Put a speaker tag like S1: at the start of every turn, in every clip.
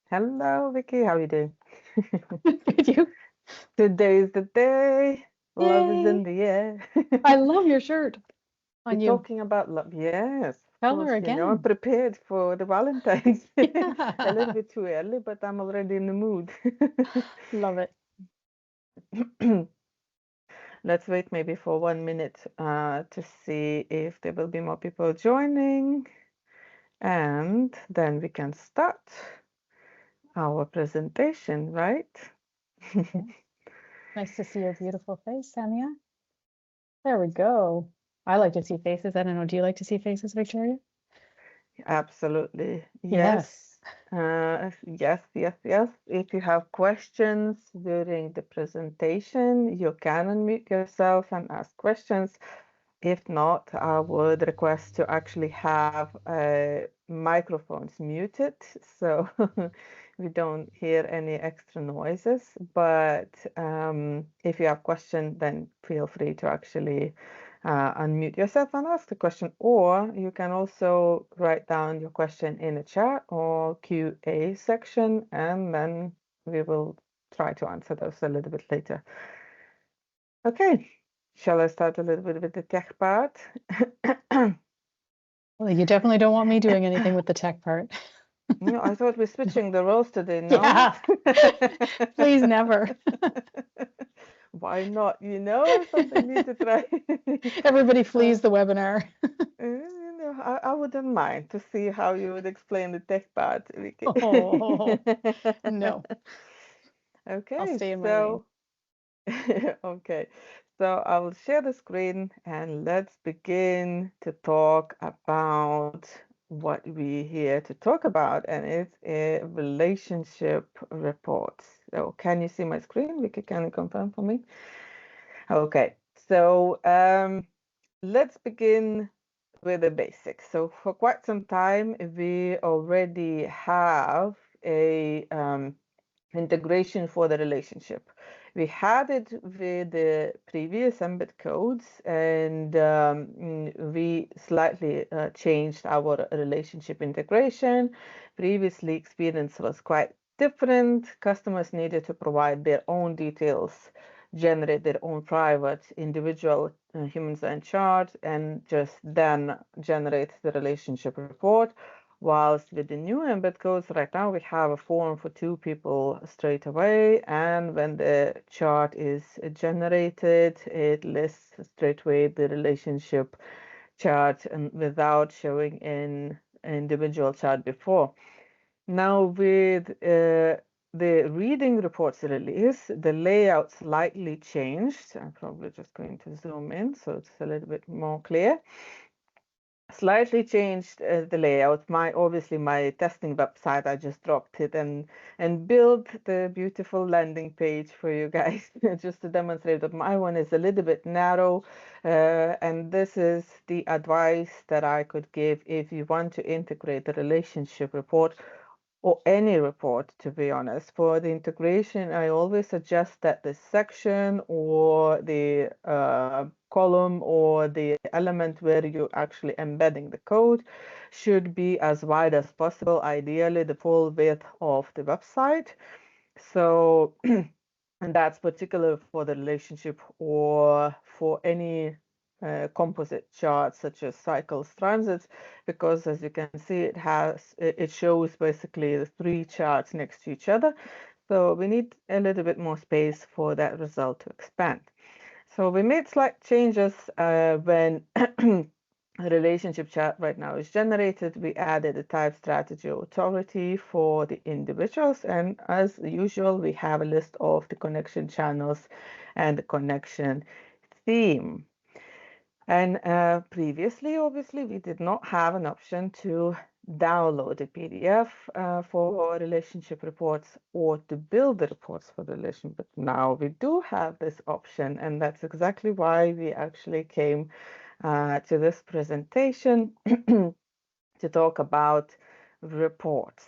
S1: Hello, Vicky. How are you doing?
S2: Did you?
S1: Today is the day. Love is in
S2: Yay!
S1: the air.
S2: I love your shirt
S1: We're
S2: on you.
S1: talking about love. Yes, of
S2: Color
S1: course. I'm
S2: again.
S1: prepared for the Valentine's. A little
S2: Yeah.
S1: bit too early, but I'm already in the mood.
S2: Love it.
S1: Let's wait maybe for 1 minute to see if there will be more people joining, and then we can start our presentation, right?
S2: Yeah. Nice to see your beautiful face, Samia. There we go. I like to see faces. I don't know. Do you like to see faces, Victoria?
S1: Absolutely.
S2: Yes.
S1: Yes. Yes, yes, yes. If you have questions during the presentation, you can unmute yourself and ask questions. If not, I would request to actually have microphones muted so we don't hear any extra noises. But if you have questions, then feel free to actually unmute yourself and ask the question, or you can also write down your question in the chat or QA section, and then we will try to answer those a little bit later. Okay, shall I start a little bit with the tech part?
S2: Well, you definitely don't want me doing anything with the tech part.
S1: No, I thought we're switching the roles today, no?
S2: Yeah. Please never.
S1: Why not? Something new to try.
S2: Everybody
S1: Uh,
S2: flees the webinar.
S1: I wouldn't mind to see how you would explain the tech part, Vicky.
S2: Oh, no. I'll
S1: Okay,
S2: stay in my lane.
S1: so okay, so I will share the screen and let's begin to talk about what we're here to talk about, and it's a relationship report. So can you see my screen? Vicky, can you confirm for me? Okay, so let's begin with the basics. So for quite some time, we already have a integration for the relationship. We had it with the previous embed codes, and we slightly changed our relationship integration. Previously, experience was quite different. Customers needed to provide their own details, generate their own private individual human design chart, and just then generate the relationship report. Whilst with the new embed codes, right now we have a form for two people straight away, and when the chart is generated, it lists straight away the relationship chart and without showing an individual chart before. Now with the reading reports release, the layout slightly changed. I'm probably just going to zoom in so it's a little bit more clear. Slightly changed the layout. Obviously my testing website, I just dropped it and built the beautiful landing page for you guys just to demonstrate that my one is a little bit narrow, and this is the advice that I could give if you want to integrate the relationship report or any report, to be honest. For the integration, I always suggest that the section or the column or the element where you're actually embedding the code should be as wide as possible, ideally the full width of the website. So, and that's particular for the relationship or for any composite charts such as cycles transits, because as you can see it shows basically the three charts next to each other, so we need a little bit more space for that result to expand. So we made slight changes when a relationship chart right now is generated. We added a type, strategy, authority for the individuals, and as usual we have a list of the connection channels and the connection theme. And previously, obviously, we did not have an option to download a PDF for relationship reports or to build the reports for the relationship. But now we do have this option, and that's exactly why we actually came to this presentation to talk about reports.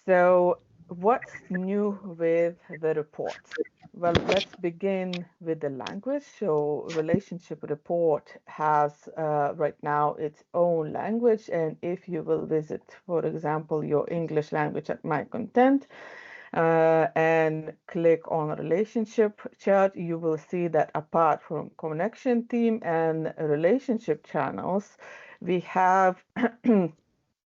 S1: So what's new with the reports? Well, let's begin with the language. So, relationship report has right now its own language, and if you will visit, for example, your English language at My Content and click on relationship chart, you will see that apart from connection theme and relationship channels, we have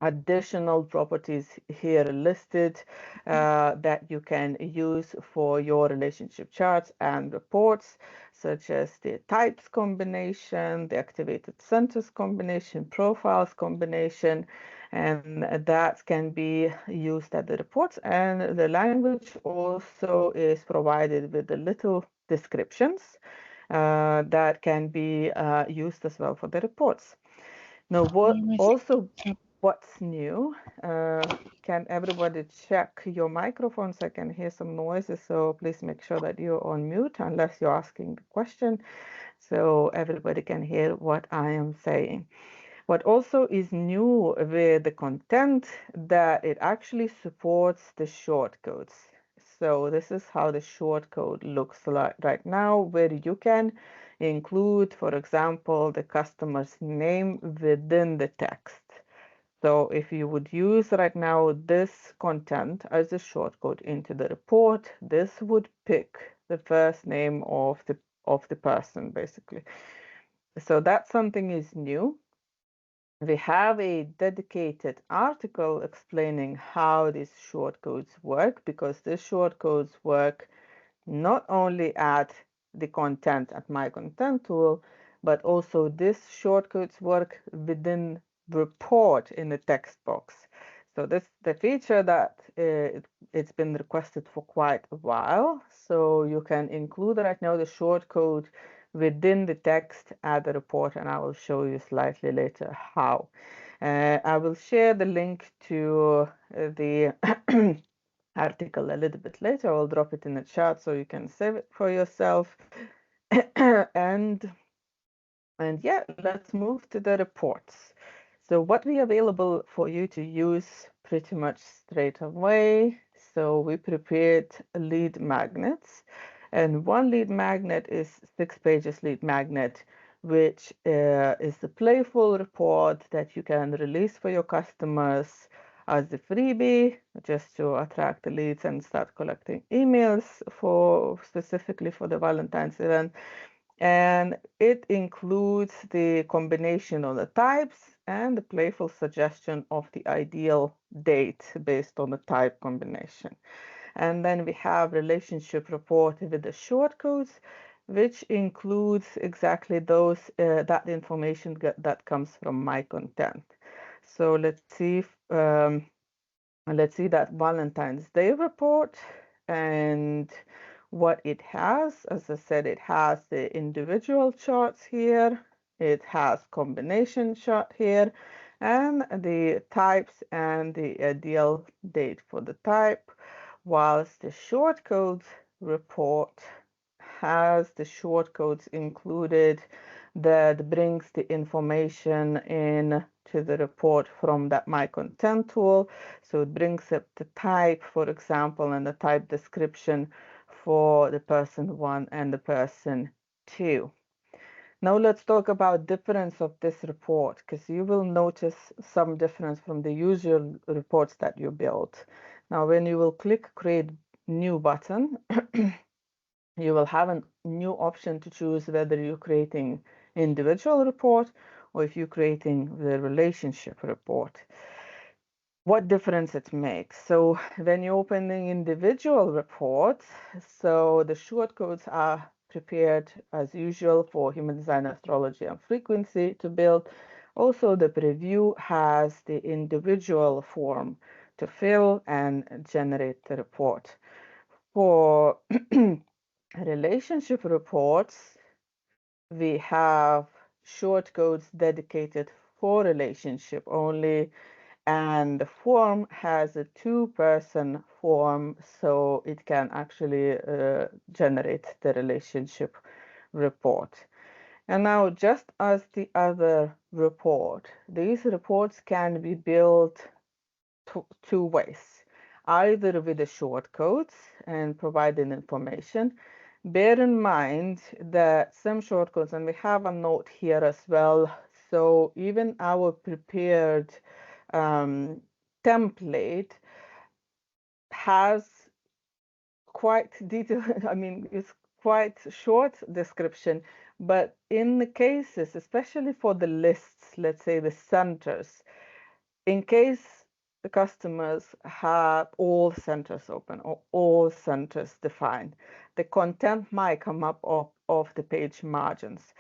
S1: additional properties here listed that you can use for your relationship charts and reports, such as the types combination, the activated centers combination, profiles combination, and that can be used at the reports. And the language also is provided with the little descriptions that can be used as well for the reports. Now, what's new? Can everybody check your microphones? I can hear some noises, so please make sure that you're on mute unless you're asking the question, so everybody can hear what I am saying. What also is new with the content, that it actually supports the shortcodes. So this is how the shortcode looks like right now, where you can include, for example, the customer's name within the text. So if you would use right now this content as a shortcode into the report, this would pick the first name of the person, basically. So that's something is new. We have a dedicated article explaining how these shortcodes work, because these shortcodes work not only at the content at My Content tool, but also this shortcodes work within report in the text box. So this the feature that it's been requested for quite a while. So you can include right now the shortcode within the text at the report, and I will show you slightly later how. I will share the link to the article a little bit later. I will drop it in the chat so you can save it for yourself. and yeah, let's move to the reports. So what we available for you to use pretty much straight away. So we prepared lead magnets, and one lead magnet is 6 pages lead magnet, which is the playful report that you can release for your customers as a freebie, just to attract the leads and start collecting emails for specifically for the Valentine's event. And it includes the combination of the types and the playful suggestion of the ideal date based on the type combination. And then we have relationship report with the shortcodes, which includes exactly those that information that comes from My Content. So let's see that Valentine's Day report and what it has. As I said, it has the individual charts here, it has combination chart here, and the types and the ideal date for the type, whilst the shortcodes report has the shortcodes included that brings the information in to the report from that My Content tool. So it brings up the type, for example, and the type description for the person 1 and the person 2. Now let's talk about difference of this report, because you will notice some difference from the usual reports that you built. Now when you will click create new button, you will have a new option to choose whether you're creating individual report or if you're creating the relationship report. What difference it makes? So when you open the individual report, so the shortcodes are prepared as usual for human design, astrology, and frequency to build. Also, the preview has the individual form to fill and generate the report. For relationship reports, we have shortcodes dedicated for relationship only, and the form has a two-person form, so it can actually generate the relationship report. And now, just as the other report, these reports can be built two ways. either with the shortcodes and providing information. Bear in mind that some shortcodes, and we have a note here as well, so even our prepared template has quite detailed, I mean, it's quite short description, but in the cases, especially for the lists, let's say the centers, in case the customers have all centers open or all centers defined, the content might come up of the page margins.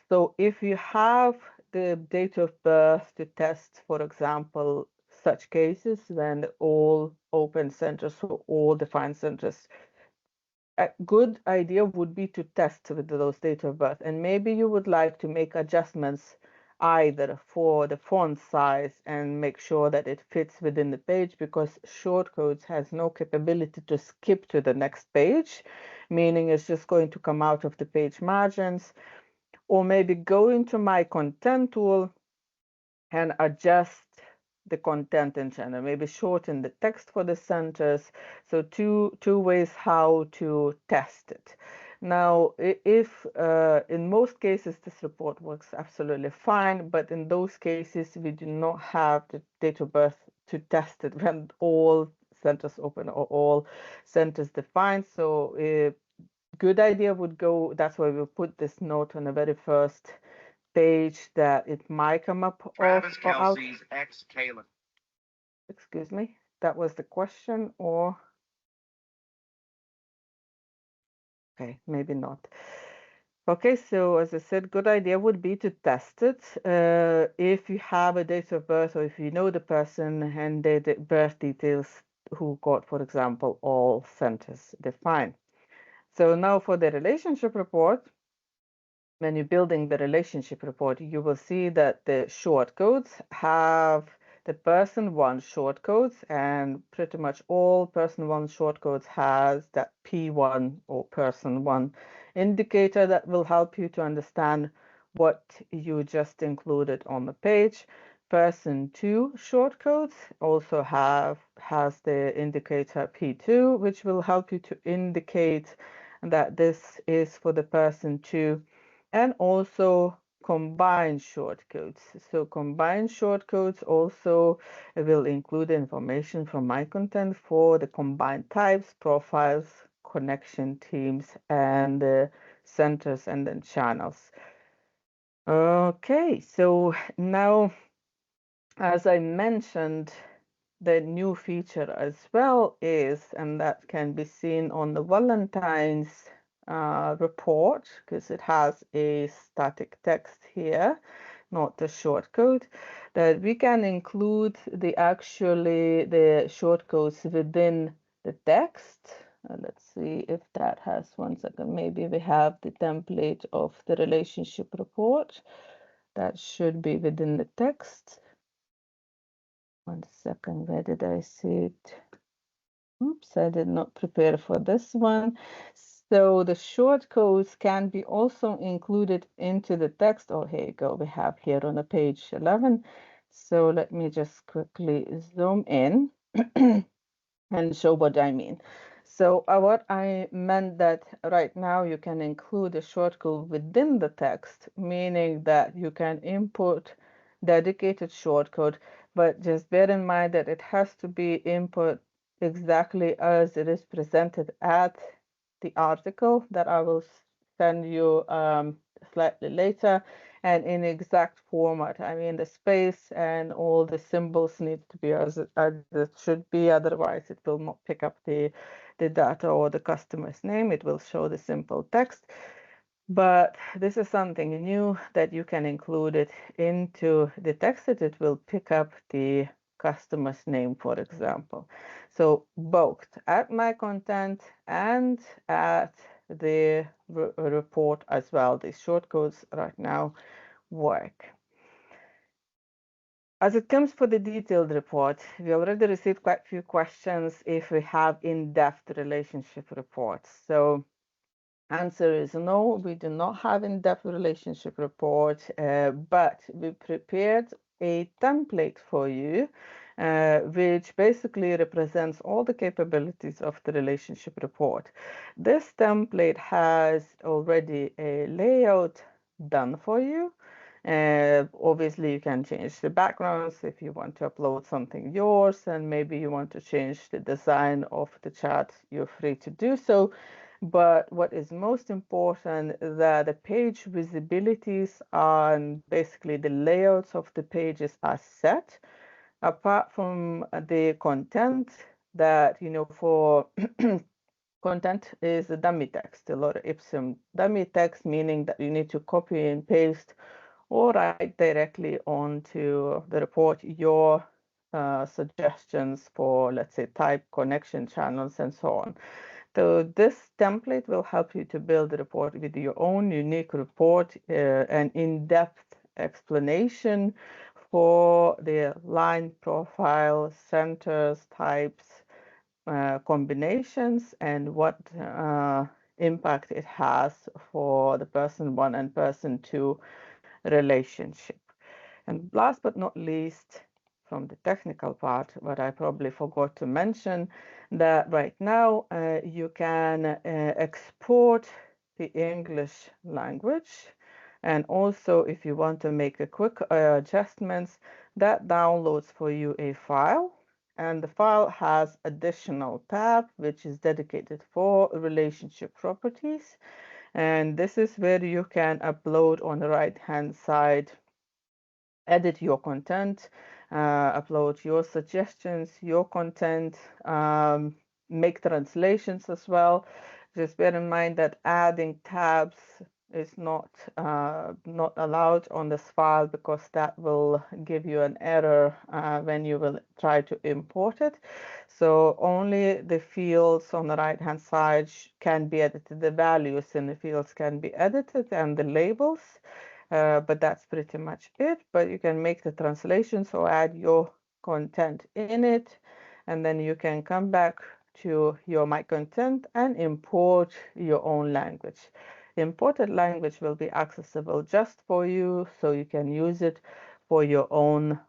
S1: So if you have the date of birth to test, for example, such cases when all open centers or all defined centers, a good idea would be to test with those date of birth, and maybe you would like to make adjustments either for the font size and make sure that it fits within the page, because shortcodes has no capability to skip to the next page, meaning it's just going to come out of the page margins. Or maybe go into my content tool and adjust the content in general, maybe shorten the text for the centers. So two ways how to test it. Now, if in most cases this report works absolutely fine, but in those cases we do not have the date of birth to test it when all centers open or all centers defined. So a good idea would go, that's why we put this note on the very first page, that it might come up
S3: Travis
S1: or out.
S3: Kelsey's ex Caleb.
S1: Excuse me, that was the question, or okay, maybe not. Okay, so as I said, good idea would be to test it. If you have a date of birth, or if you know the person and the birth details who got, for example, all centers defined. So now for the relationship report, when you're building the relationship report, you will see that the shortcodes have the person one shortcodes, and pretty much all person one shortcodes has that P1 or person one indicator that will help you to understand what you just included on the page. Person two shortcodes also has the indicator P2, which will help you to indicate that this is for the person two, and also combined shortcodes. So combined shortcodes also will include information from my content for the combined types, profiles, connection teams, and centers and then channels. Okay, so now, as I mentioned, the new feature as well is, and that can be seen on the Valentine's report, because it has a static text here, not the shortcode, that we can include the shortcodes within the text. Let's see if that has, one second, maybe we have the template of the relationship report. That should be within the text. One second, where did I see it? Oops, I did not prepare for this one. So the shortcodes can be also included into the text. Oh, here you go. We have here on the page 11. So let me just quickly zoom in and show what I mean. So what I meant that right now you can include a shortcode within the text, meaning that you can import dedicated shortcode, but just bear in mind that it has to be input exactly as it is presented at the article that I will send you slightly later, and in exact format. I mean, the space and all the symbols need to be as it should be, otherwise it will not pick up the data or the customer's name. It will show the simple text. But this is something new that you can include it into the text, that it will pick up the customer's name, for example. So both at my content and at the report as well, these shortcodes right now work. As it comes for the detailed report, we already received quite a few questions if we have in-depth relationship reports. So answer is no, we do not have in-depth relationship report, but we prepared a template for you which basically represents all the capabilities of the relationship report. This template has already a layout done for you. Obviously, you can change the backgrounds if you want to upload something yours, and maybe you want to change the design of the chat, you're free to do so. But what is most important, that the page visibilities and basically the layouts of the pages are set. Apart from the content that, for content is the dummy text, a lot of ipsum dummy text, meaning that you need to copy and paste or write directly onto the report your suggestions for, let's say, type, connection channels, and so on. So this template will help you to build a report with your own unique report, and in-depth explanation for the line profile, centers, types, combinations, and what impact it has for the person one and person two relationship. And last but not least, from the technical part, what I probably forgot to mention, that right now you can export the English language. And also, if you want to make a quick adjustments, that downloads for you a file. And the file has additional tab, which is dedicated for relationship properties. And this is where you can upload on the right-hand side, edit your content, upload your suggestions, your content, make translations as well. Just bear in mind that adding tabs is not allowed on this file, because that will give you an error when you will try to import it. So only the fields on the right hand side can be edited. The values in the fields can be edited, and the labels. But that's pretty much it. But you can make the translations or add your content in it, and then you can come back to your My Content and import your own language. Imported language will be accessible just for you, so you can use it for your own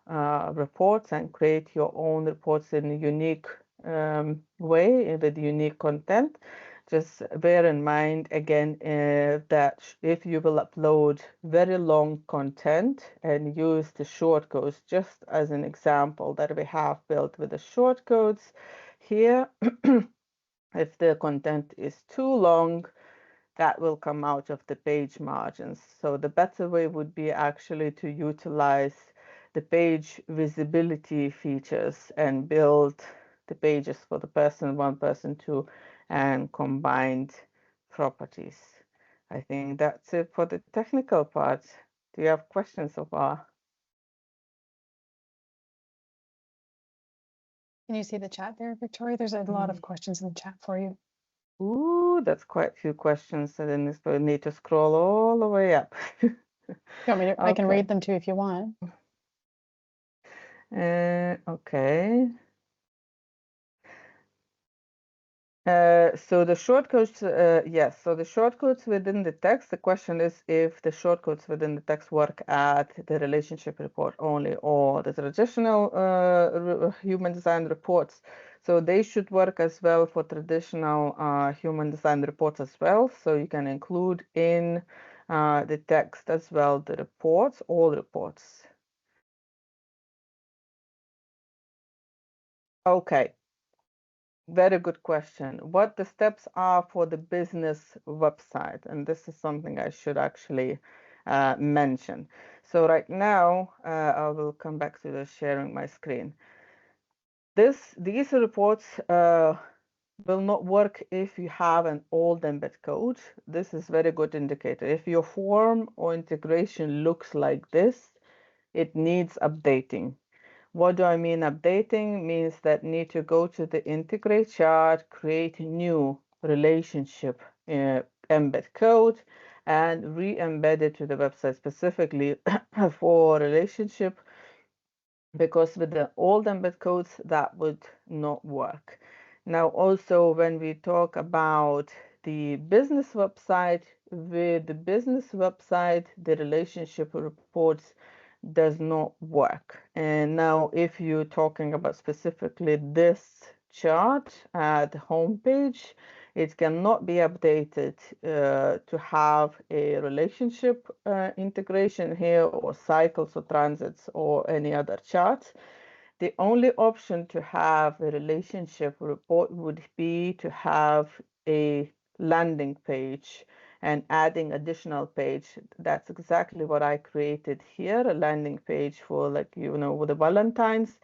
S1: reports and create your own reports in a unique way with unique content. Just bear in mind again that if you will upload very long content and use the shortcodes, just as an example that we have built with the shortcodes here, if the content is too long, that will come out of the page margins. So the better way would be actually to utilize the page visibility features and build the pages for the person one, person two, and combined properties. I think that's it for the technical part. Do you have questions so far?
S2: Can you see the chat there, Victoria? There's a lot of questions in the chat for you.
S1: Ooh, that's quite a few questions. So then I need to scroll all the way up.
S2: You want me to, I can
S1: Okay.
S2: read them too if you want.
S1: Okay. So the shortcodes, yes. So the shortcodes within the text, the question is if the shortcodes within the text work at the relationship report only, or the traditional human design reports. So they should work as well for traditional human design reports as well. So you can include in the text as well the reports, all reports. Okay. Very good question. What the steps are for the business website, and this is something I should actually mention. So right now, I will come back to the sharing my screen. These reports will not work if you have an old embed code. This is very good indicator. If your form or integration looks like this, it needs updating. What do I mean updating? Means that need to go to the integrate chart, create a new relationship embed code, and re-embed it to the website specifically for relationship, because with the old embed codes that would not work. Now also when we talk about the business website, with the business website, the relationship reports does not work. And now if you're talking about specifically this chart at the home page, it cannot be updated to have a relationship integration here, or cycles or transits or any other charts. The only option to have a relationship report would be to have a landing page and adding additional page. That's exactly what I created here, a landing page for, like, with the Valentine's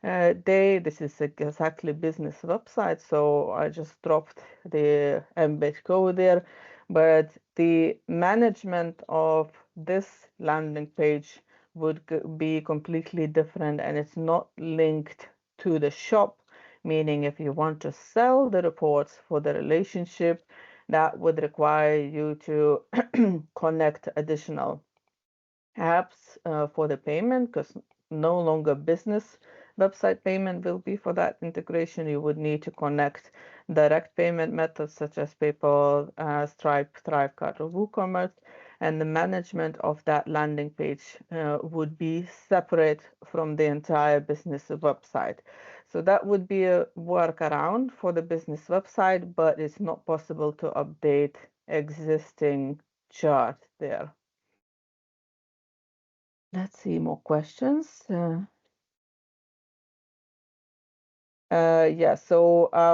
S1: Day. This is exactly business website, so I just dropped the embed code there. But the management of this landing page would be completely different, and it's not linked to the shop, meaning if you want to sell the reports for the relationship, that would require you to connect additional apps for the payment, because no longer business website payment will be for that integration. You would need to connect direct payment methods such as PayPal, Stripe, Thrivecart, or WooCommerce, and the management of that landing page would be separate from the entire business website. So that would be a workaround for the business website, but it's not possible to update existing chart there. Let's see, more questions. Yeah, so I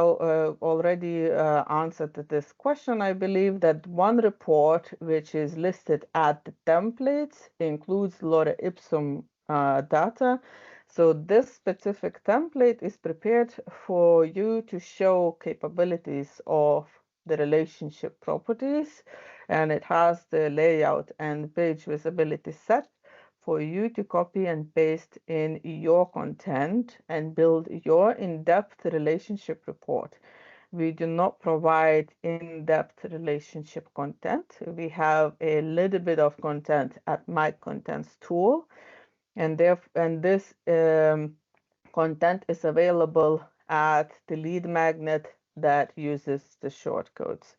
S1: already answered this question. I believe that one report which is listed at the template includes Lore Ipsum data. So this specific template is prepared for you to show capabilities of the relationship properties, and it has the layout and page visibility set for you to copy and paste in your content and build your in-depth relationship report. We do not provide in-depth relationship content. We have a little bit of content at My Contents tool, and this content is available at the lead magnet that uses the shortcodes.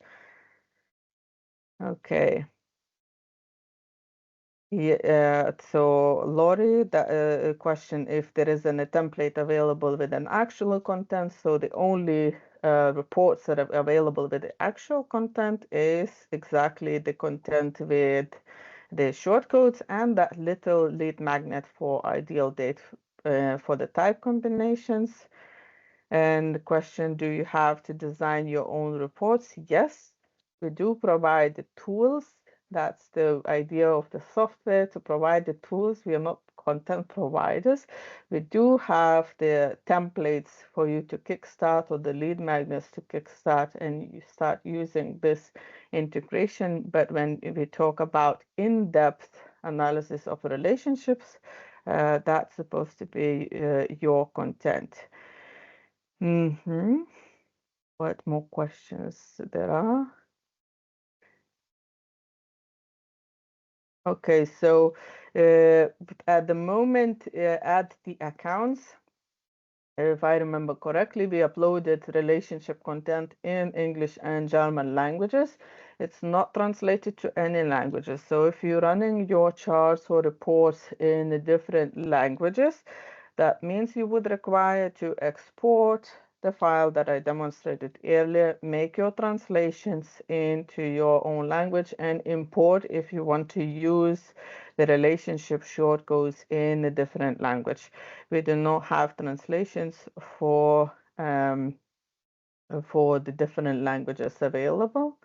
S1: Okay. Yeah, so Lori, the question if there is a template available with an actual content. So the only reports that are available with the actual content is exactly the content with the shortcodes and that little lead magnet for ideal date for the type combinations. And the question, do you have to design your own reports? Yes, we do provide the tools. That's the idea of the software, to provide the tools. We are not content providers. We do have the templates for you to kickstart, or the lead magnets to kickstart, and you start using this integration. But when we talk about in-depth analysis of relationships, that's supposed to be your content. What more questions there are? Okay, so at the moment, at the accounts, if I remember correctly, we uploaded relationship content in English and German languages. It's not translated to any languages. So if you're running your charts or reports in different languages, that means you would require to export the file that I demonstrated earlier, make your translations into your own language, and import if you want to use the relationship shortcodes in a different language. We do not have translations for the different languages available.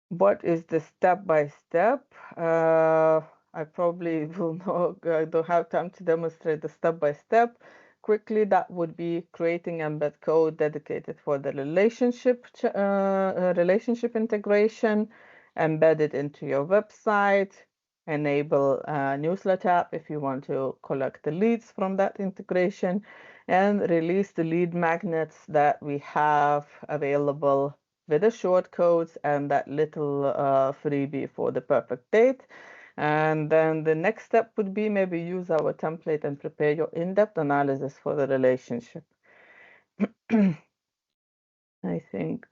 S1: What is the step-by-step? I probably will not, I don't have time to demonstrate the step-by-step. Quickly, that would be creating embed code dedicated for the relationship integration, embed it into your website, enable a newsletter app if you want to collect the leads from that integration, and release the lead magnets that we have available with the short codes and that little freebie for the perfect date. And then the next step would be maybe use our template and prepare your in-depth analysis for the relationship. I think,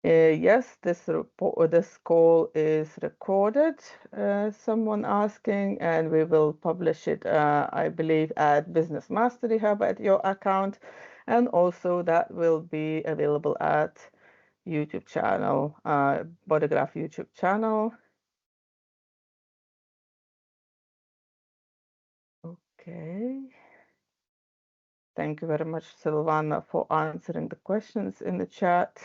S1: Yes, this call is recorded, someone asking, and we will publish it, I believe, at Business Mastery Hub at your account, and also that will be available at YouTube channel, Bodygraph YouTube channel. Okay. Thank you very much, Silvana, for answering the questions in the chat.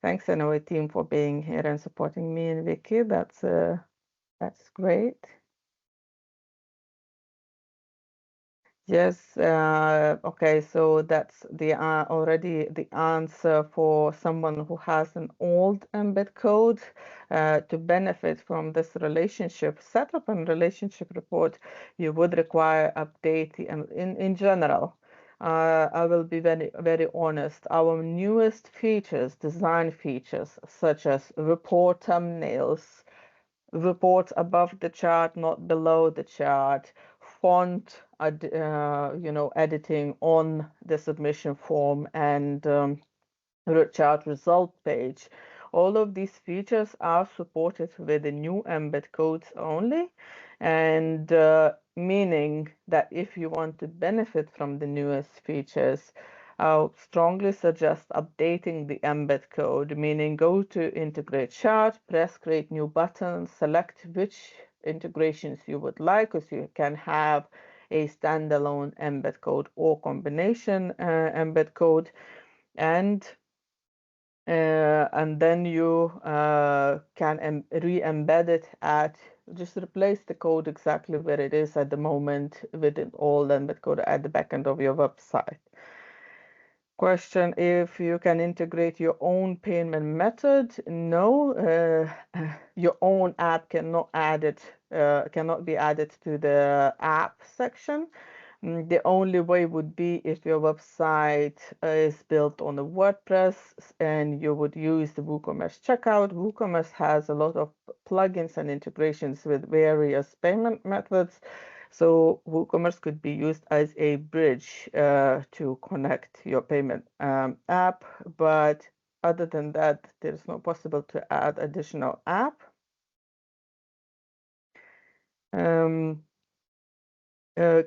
S1: Thanks, anyway, team, for being here and supporting me and Vicky. That's great. Yes, okay, so that's already the answer for someone who has an old embed code. To benefit from this relationship setup and relationship report, you would require update in general. I will be very honest. Our newest features, design features, such as report thumbnails, reports above the chart, not below the chart, font, editing on the submission form, and chart result page. All of these features are supported with the new embed codes only, and meaning that if you want to benefit from the newest features, I strongly suggest updating the embed code, meaning go to integrate chart, press create new button, select which integrations you would like, because you can have a standalone embed code or combination embed code, and then you can re-embed it just replace the code exactly where it is at the moment with an old embed code at the back end of your website. Question if you can integrate your own payment method. No, your own app cannot be added to the app section. The only way would be if your website is built on a WordPress and you would use the WooCommerce checkout. WooCommerce has a lot of plugins and integrations with various payment methods. So WooCommerce could be used as a bridge to connect your payment app. But other than that, there is no possible to add additional app.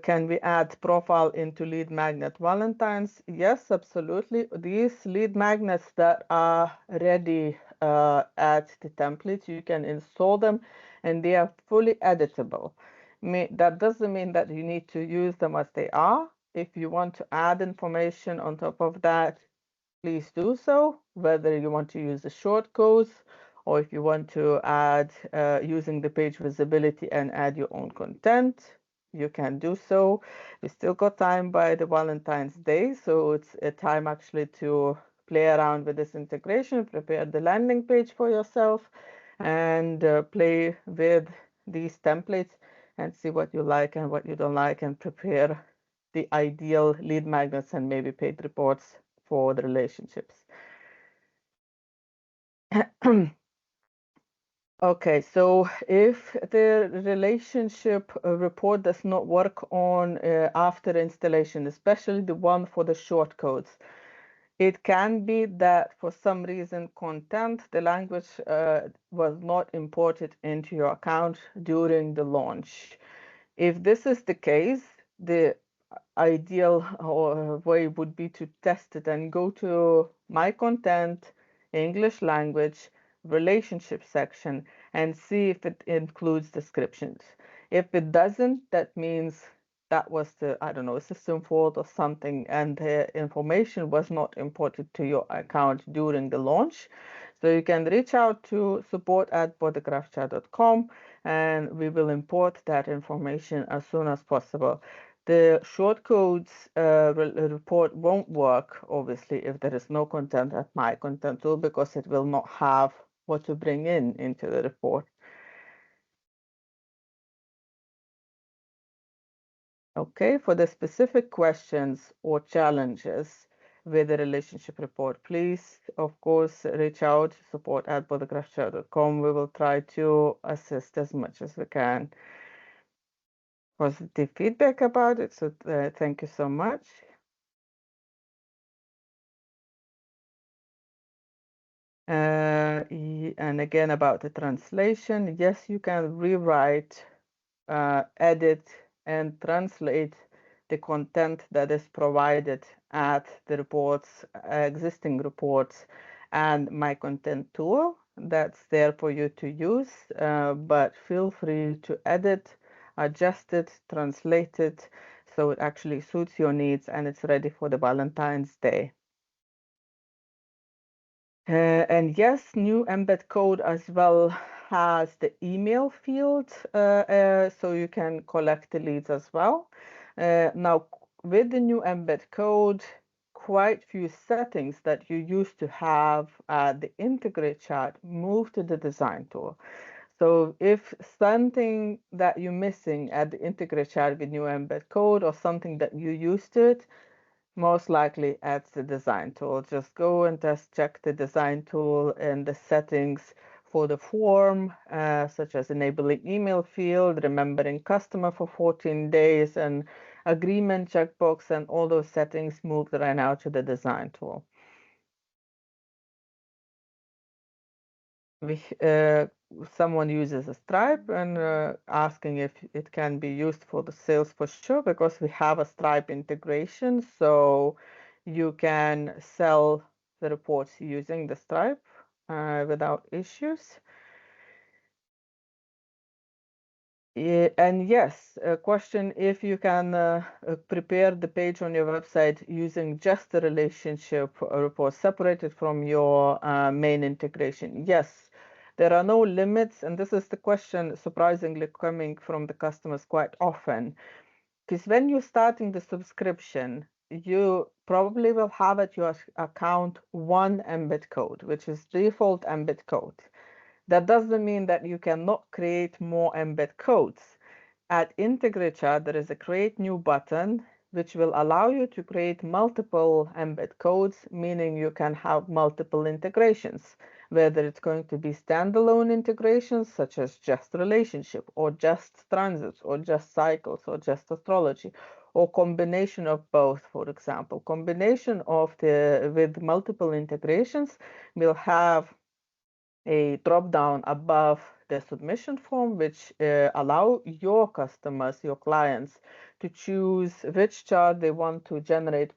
S1: Can we add profile into lead magnet Valentines? Yes, absolutely. These lead magnets that are ready at the templates, you can install them and they are fully editable. That doesn't mean that you need to use them as they are. If you want to add information on top of that, please do so, whether you want to use the shortcodes or if you want to add using the page visibility and add your own content, you can do so. We still got time by the Valentine's Day, so it's a time actually to play around with this integration, prepare the landing page for yourself, and play with these templates and see what you like and what you don't like, and prepare the ideal lead magnets and maybe paid reports for the relationships. Okay, so if the relationship report does not work on after installation, especially the one for the shortcodes, it can be that for some reason content, the language was not imported into your account during the launch. If this is the case, the ideal way would be to test it and go to my content, English language, relationship section, and see if it includes descriptions. If it doesn't, that means that was the, I don't know, system fault or something, and the information was not imported to your account during the launch. So you can reach out to support@bodygraphchat.com and we will import that information as soon as possible. The shortcodes report won't work, obviously, if there is no content at my content tool, because it will not have what to bring in into the report. Okay, for the specific questions or challenges with the relationship report, please, of course, reach out, support@bodygraphchat.com. We will try to assist as much as we can. Positive feedback about it, so thank you so much. And again, about the translation, yes, you can rewrite, edit, and translate the content that is provided at the reports, existing reports, and My Content tool that's there for you to use. But feel free to edit, adjust it, translate it so it actually suits your needs and it's ready for the Valentine's Day. And yes, new embed code as well has the email field, so you can collect the leads as well. Now, with the new embed code, quite few settings that you used to have at the integrate chart move to the design tool. So if something that you're missing at the integrate chart with new embed code or something that you used to it, most likely at the design tool. Just go and just check the design tool and the settings for the form, such as enabling email field, remembering customer for 14 days, and agreement checkbox, and all those settings moved right now to the design tool. Someone uses a Stripe and asking if it can be used for the sales for sure, because we have a Stripe integration, so you can sell the reports using the Stripe without issues. And yes, a question if you can prepare the page on your website using just the relationship report separated from your main integration. Yes, there are no limits, and this is the question surprisingly coming from the customers quite often. Because when you're starting the subscription, you probably will have at your account one embed code, which is default embed code. That doesn't mean that you cannot create more embed codes. At Integrator, there is a create new button, which will allow you to create multiple embed codes, meaning you can have multiple integrations, whether it's going to be standalone integrations, such as just relationship, or just transits, or just cycles, or just astrology, or combination of both, for example. Combination of with multiple integrations will have a drop down above the submission form, which allow your customers, your clients, to choose which chart they want to generate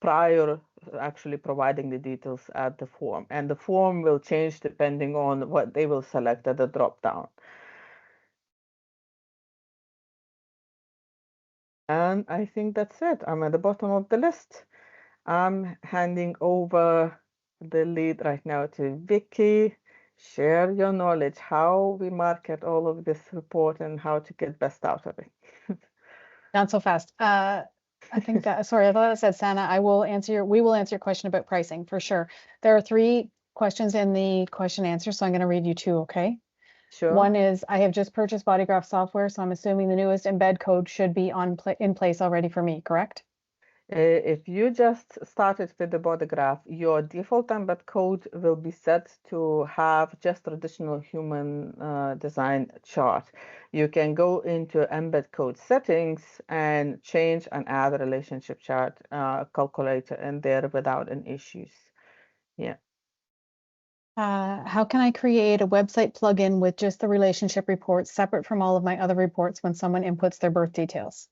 S1: prior actually providing the details at the form. And the form will change depending on what they will select at the drop down. And I think that's it. I'm at the bottom of the list. I'm handing over the lead right now to Vickie. Share your knowledge, how we market all of this report and how to get best out of it.
S2: Not so fast. I think that, sorry, I thought it said Santa. We will answer your question about pricing for sure. There are 3 questions in the question answer, so I'm going to read you 2, okay?
S1: Sure.
S2: One is, I have just purchased Bodygraph software, so I'm assuming the newest embed code should be in place already for me, correct?
S1: If you just started with the body graph, your default embed code will be set to have just traditional human design chart. You can go into embed code settings and change and add a relationship chart calculator in there without any issues. Yeah.
S2: How can I create a website plugin with just the relationship reports separate from all of my other reports when someone inputs their birth details?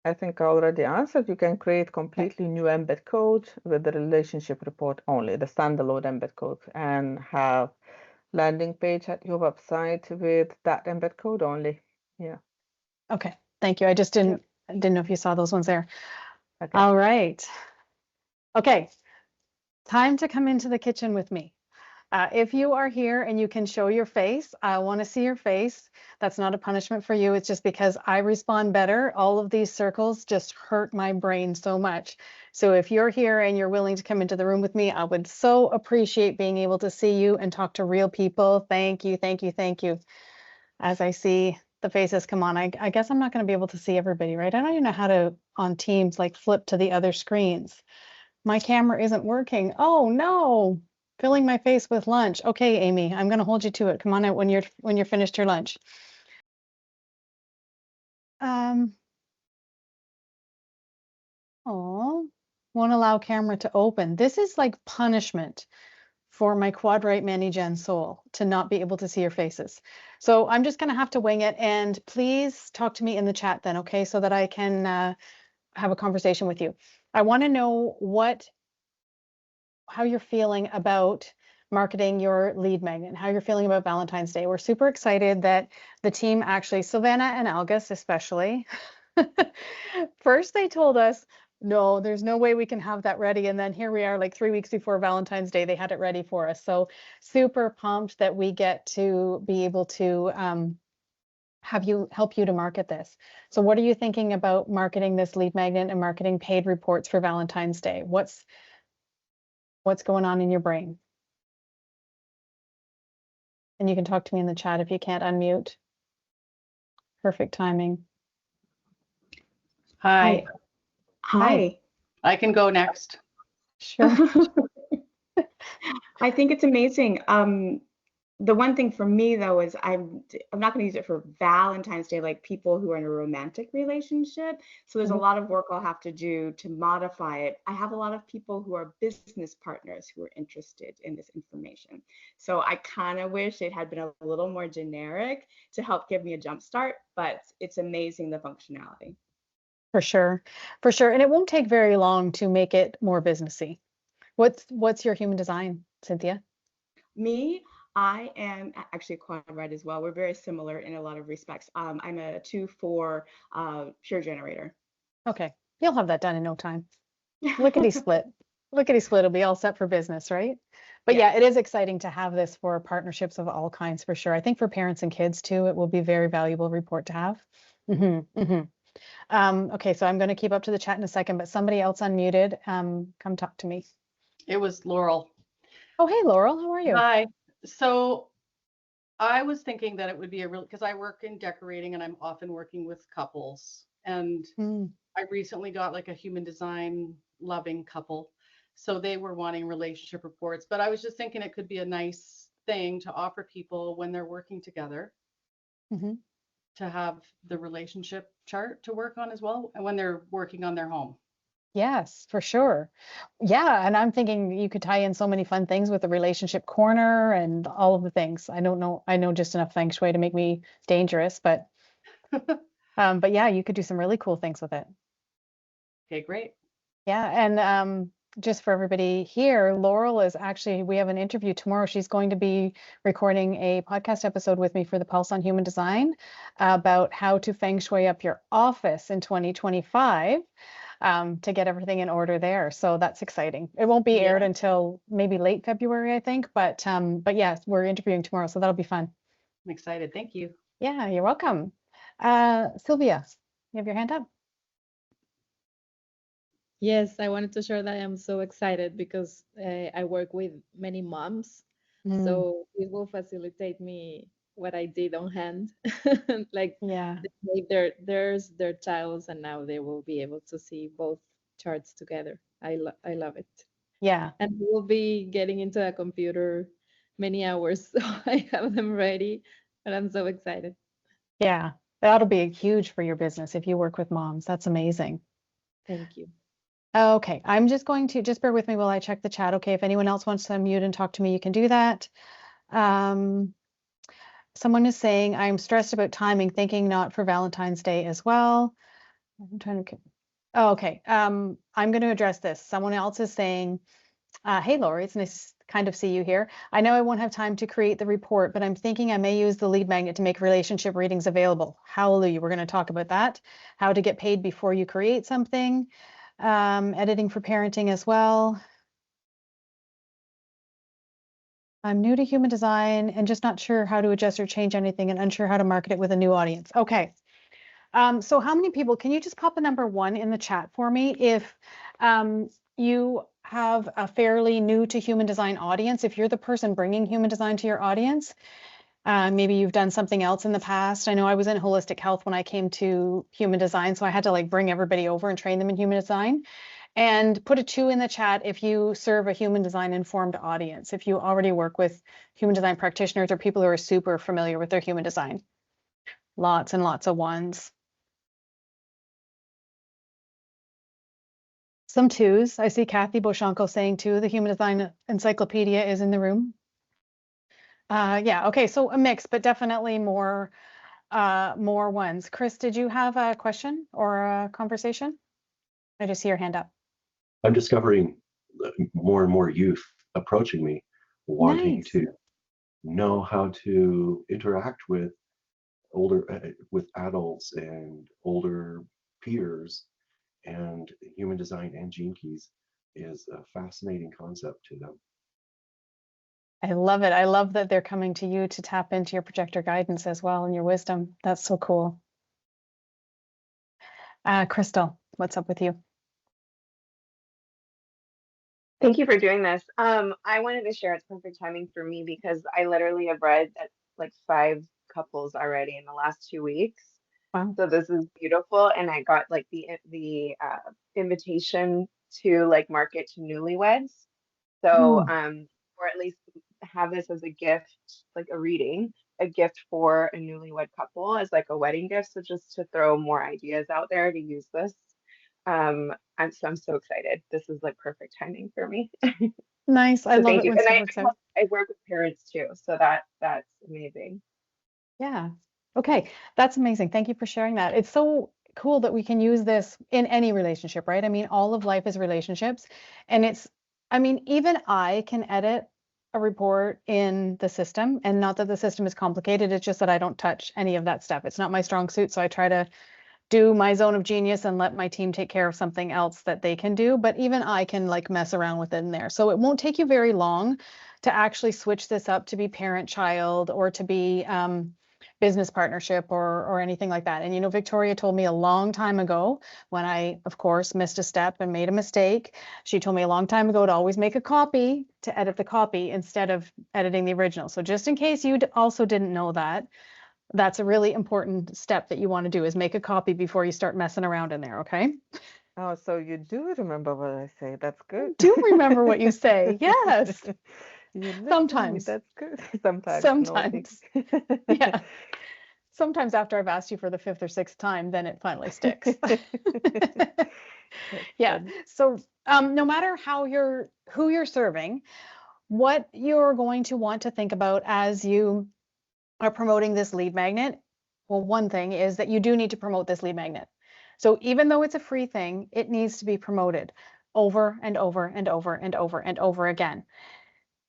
S1: I think I already answered. You can create completely new embed code with the relationship report only, the standalone embed code, and have landing page at your website with that embed code only. Yeah.
S2: Okay, thank you. I just didn't know if you saw those ones there.
S1: Okay.
S2: All right. Okay, time to come into the kitchen with me. If you are here and you can show your face, I want to see your face. That's not a punishment for you. It's just because I respond better. All of these circles just hurt my brain so much. So if you're here and you're willing to come into the room with me, I would so appreciate being able to see you and talk to real people. Thank you, thank you, thank you. As I see the faces come on, I guess I'm not going to be able to see everybody, right? I don't even know how to, on Teams, like flip to the other screens. My camera isn't working. Oh no, filling my face with lunch. Okay, Amy, I'm gonna hold you to it. Come on out when you're finished your lunch. Oh, won't allow camera to open. This is like punishment for my quad right Mani-Gen soul to not be able to see your faces. So I'm just going to have to wing it, and please talk to me in the chat then, okay, so that I can have a conversation with you. I want to know how you're feeling about marketing your lead magnet, how you're feeling about Valentine's Day. We're super excited that the team actually, Savannah and Algus especially, first they told us, no, there's no way we can have that ready. And then here we are, like 3 weeks before Valentine's Day, they had it ready for us. So super pumped that we get to be able to help you to market this. So what are you thinking about marketing this lead magnet and marketing paid reports for Valentine's Day? What's going on in your brain? And you can talk to me in the chat if you can't unmute. Perfect timing.
S3: Hi.
S2: Hi.
S3: I can go next.
S2: Sure.
S4: I think it's amazing. The one thing for me though is I'm not going to use it for Valentine's Day, like people who are in a romantic relationship. So there's a lot of work I'll have to do to modify it. I have a lot of people who are business partners who are interested in this information. So I kind of wish it had been a little more generic to help give me a jump start, but it's amazing the functionality.
S2: For sure. For sure. And it won't take very long to make it more businessy. What's your human design, Cynthia?
S4: Me, I am actually a quad right as well. We're very similar in a lot of respects. I'm a 2/4 pure generator.
S2: Okay. You'll have that done in no time. Lickety split. Lickety split will be all set for business, right? But yeah, it is exciting to have this for partnerships of all kinds for sure. I think for parents and kids too, it will be a very valuable report to have. Okay, so I'm going to keep up to the chat in a second, but somebody else unmuted. Come talk to me.
S3: It was Laurel.
S2: Oh, hey, Laurel, how are you?
S3: Hi. So I was thinking that it would be because I work in decorating and I'm often working with couples. And I recently got like a human design loving couple. So they were wanting relationship reports, but I was just thinking it could be a nice thing to offer people when they're working together to have the relationship chart to work on as well, and when they're working on their home.
S2: Yes, for sure. Yeah, and I'm thinking you could tie in so many fun things with the relationship corner and all of the things. I don't know, I know just enough feng shui to make me dangerous, but yeah, you could do some really cool things with it.
S3: Okay, great.
S2: Yeah, and just for everybody here, Laurel is actually, we have an interview tomorrow. She's going to be recording a podcast episode with me for the Pulse on Human Design about how to feng shui up your office in 2025 to get everything in order there. So that's exciting. It won't be aired until maybe late February, I think. But yes, we're interviewing tomorrow, so that'll be fun.
S3: I'm excited. Thank you.
S2: Yeah, you're welcome. Sylvia, you have your hand up.
S5: Yes, I wanted to share that I'm so excited because I work with many moms. So it will facilitate me what I did on hand. Like there's their childs and now they will be able to see both charts together. I love it.
S2: Yeah.
S5: And we'll be getting into a computer many hours, so I have them ready, and I'm so excited.
S2: Yeah, that'll be huge for your business if you work with moms. That's amazing.
S5: Thank you.
S2: Okay, I'm just going to, just bear with me while I check the chat. Okay, if anyone else wants to unmute and talk to me, you can do that. Someone is saying, I'm stressed about timing, thinking not for Valentine's Day as well. I'm trying to, oh, okay. I'm going to address this. Someone else is saying, hey, Lori, it's nice to kind of see you here. I know I won't have time to create the report, but I'm thinking I may use the lead magnet to make relationship readings available. Hallelujah. We're going to talk about that. How to get paid before you create something. Editing for parenting as well. I'm new to human design and just not sure how to adjust or change anything and unsure how to market it with a new audience. Okay. So how many people, can you just pop a number 1 in the chat for me if you have a fairly new to human design audience, if you're the person bringing human design to your audience, maybe you've done something else in the past. I know I was in holistic health when I came to human design, so I had to like bring everybody over and train them in human design. And put a 2 in the chat if you serve a human design informed audience, if you already work with human design practitioners or people who are super familiar with their human design. Lots and lots of 1s. Some twos. I see Kathy Boshanko saying two. The Human Design Encyclopedia is in the room. Yeah, okay, so a mix, but definitely more ones. Chris, did you have a question or a conversation? I just see your hand up.
S6: I'm discovering more and more youth approaching me, wanting to know how to interact with with adults and older peers, and human design and gene keys is a fascinating concept to them.
S2: I love it. I love that they're coming to you to tap into your projector guidance as well and your wisdom. That's so cool. Crystal, what's up with you?
S7: Thank you for doing this. I wanted to share, it's perfect timing for me because I literally have read like 5 couples already in the last 2 weeks.
S2: Wow.
S7: So this is beautiful, and I got like the invitation to like market to newlyweds. So or at least have this as a gift, like a reading, a gift for a newlywed couple as like a wedding gift. So just to throw more ideas out there to use this. I'm so excited. This is like perfect timing for me.
S2: Nice. I
S7: So
S2: love
S7: thank
S2: it
S7: you.
S2: when
S7: And
S2: stuff works out.
S7: I work with parents too, so that's amazing.
S2: Yeah. Okay. That's amazing. Thank you for sharing that. It's so cool that we can use this in any relationship, right? I mean, all of life is relationships. And I mean, even I can edit a report in the system, and not that the system is complicated. It's just that I don't touch any of that stuff. It's not my strong suit. So I try to do my zone of genius and let my team take care of something else that they can do. But even I can like mess around with it in there. So it won't take you very long to actually switch this up to be parent-child or to be business partnership or anything like that. And you know, Victoria told me a long time ago when I, of course, missed a step and made a mistake. She told me a long time ago to always make a copy to edit the copy instead of editing the original. So just in case you also didn't know that, that's a really important step that you want to do, is make a copy before you start messing around in there, okay?
S1: Oh, so you do remember what I say. That's good.
S2: Do remember what you say. Yes.
S1: You listen to me.
S2: Sometimes.
S1: That's good. Sometimes.
S2: Sometimes.
S1: Naughty.
S2: Yeah. Sometimes after I've asked you for the 5th or 6th time, then it finally sticks. Yeah. So no matter who you're serving, what you're going to want to think about as you are promoting this lead magnet, well, one thing is that you do need to promote this lead magnet. So even though it's a free thing, it needs to be promoted over and over and over and over and over again.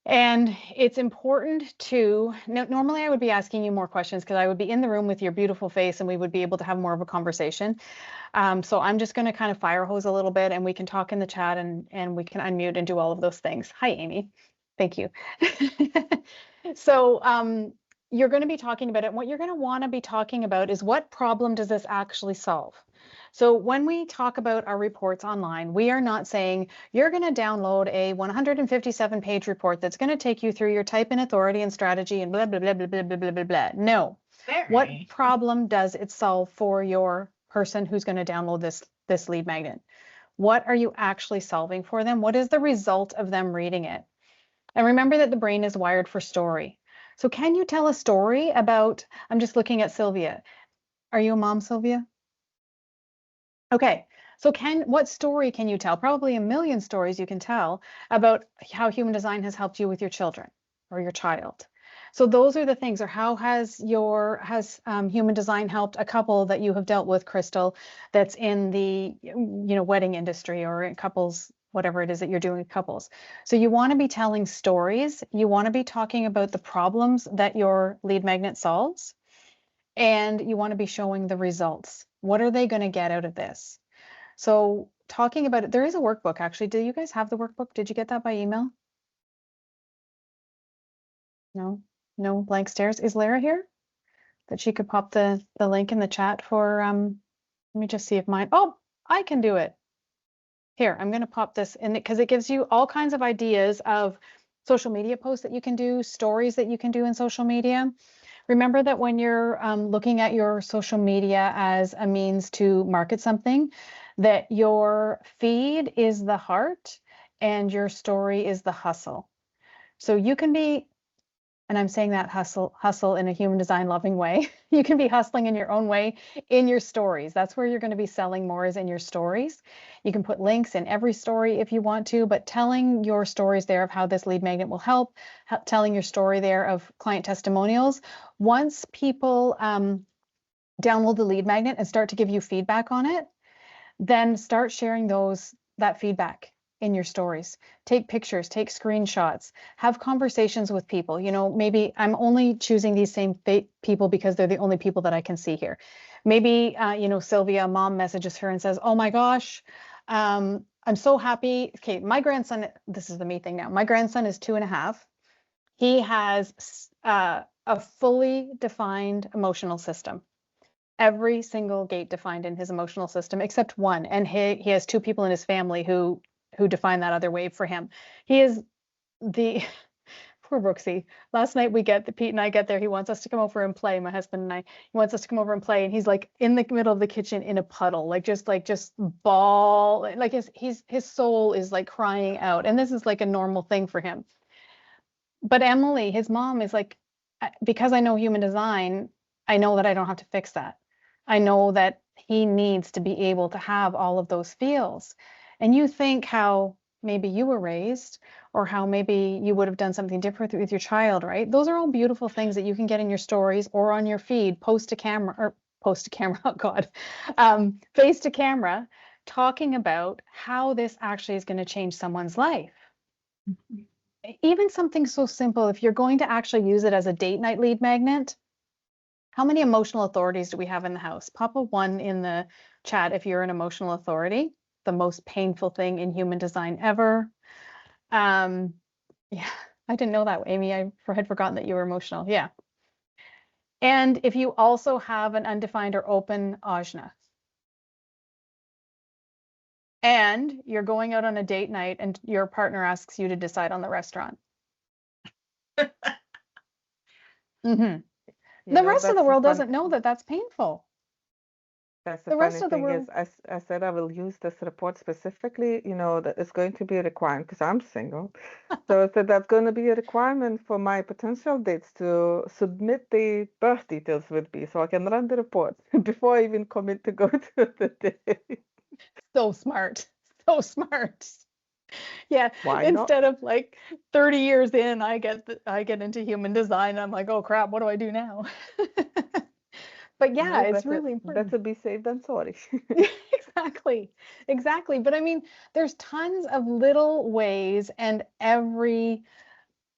S2: And it's important to, normally I would be asking you more questions because I would be in the room with your beautiful face and we would be able to have more of a conversation. So I'm just going to kind of fire hose a little bit and we can talk in the chat and we can unmute and do all of those things. Hi, Amy. Thank you. So you're going to be talking about it. And what you're going to want to be talking about is, what problem does this actually solve? So when we talk about our reports online, we are not saying you're going to download a 157-page report that's going to take you through your type in authority and strategy and blah, blah, blah, blah, blah, blah, blah, blah, blah. No. What problem does it solve for your person who's going to download this lead magnet? What are you actually solving for them? What is the result of them reading it? And remember that the brain is wired for story. So can you tell a story about, I'm just looking at Sylvia. Are you a mom, Sylvia? Okay, so what story can you tell? Probably a million stories you can tell about how human design has helped you with your children or your child. So those are the things. Or how has human design helped a couple that you have dealt with, Crystal, that's in the wedding industry or in couples, whatever it is that you're doing with couples. So you want to be telling stories. You want to be talking about the problems that your lead magnet solves. And you want to be showing the results. What are they going to get out of this? So talking about it, there is a workbook actually. Do you guys have the workbook? Did you get that by email? No blank stares. Is Lara here? That she could pop the link in the chat for, let me just see if mine, oh, I can do it. Here, I'm going to pop this in because it gives you all kinds of ideas of social media posts that you can do, stories that you can do in social media. Remember that when you're looking at your social media as a means to market something, that your feed is the heart and your story is the hustle. So you can be And I'm saying that hustle in a human design loving way. You can be hustling in your own way in your stories. That's where you're going to be selling more, is in your stories. You can put links in every story if you want to, but telling your stories there of how this lead magnet will help, telling your story there of client testimonials. Once people download the lead magnet and start to give you feedback on it, then start sharing that feedback in your stories. Take pictures, take screenshots, have conversations with people. You know, maybe I'm only choosing these same people because they're the only people that I can see here. Maybe, you know, Sylvia, mom, messages her and says, oh my gosh, I'm so happy. Okay, my grandson, this is the me thing now. My grandson is 2.5. He has a fully defined emotional system. Every single gate defined in his emotional system except one, and he has 2 people in his family who define that other way for him. He is the poor Brooksy. Last night Pete and I get there. He wants us to come over and play. My husband and I. He wants us to come over and play, and he's like in the middle of the kitchen in a puddle, like just ball. Like his soul is like crying out, and this is like a normal thing for him. But Emily, his mom, is like, because I know human design, I know that I don't have to fix that. I know that he needs to be able to have all of those feels. And you think how maybe you were raised, or how maybe you would have done something different with your child, right? Those are all beautiful things that you can get in your stories or on your feed, post to camera, oh God, face to camera, talking about how this actually is going to change someone's life. Even something so simple, if you're going to actually use it as a date night lead magnet, how many emotional authorities do we have in the house? Pop a 1 in the chat if you're an emotional authority. The most painful thing in human design ever. Yeah, I didn't know that, Amy. I had forgotten that you were emotional. Yeah. And if you also have an undefined or open ajna, and you're going out on a date night and your partner asks you to decide on the restaurant. The rest of the world doesn't know that that's painful.
S1: That's the funny thing is, I said I will use this report specifically, you know, that it's going to be a requirement because I'm single. So I said that's going to be a requirement for my potential dates to submit the birth details with me so I can run the report before I even commit to go to the date.
S2: So smart. So smart. Yeah.
S1: Why
S2: Instead
S1: not?
S2: of like 30 years in, I get into human design. I'm like, oh crap, what do I do now? But yeah, it's really important.
S1: Better be safe than sorry.
S2: Exactly. Exactly. But I mean, there's tons of little ways and in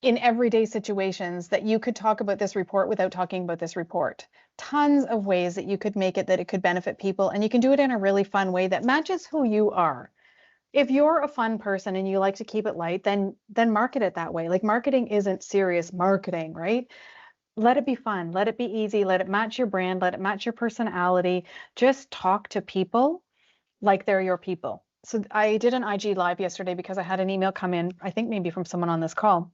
S2: everyday situations that you could talk about this report without talking about this report. Tons of ways that you could make it that it could benefit people, and you can do it in a really fun way that matches who you are. If you're a fun person and you like to keep it light, then market it that way. Like, marketing isn't serious marketing, right? Let it be fun, let it be easy, let it match your brand, let it match your personality. Just talk to people like they're your people. So I did an IG live yesterday because I had an email come in, I think maybe from someone on this call.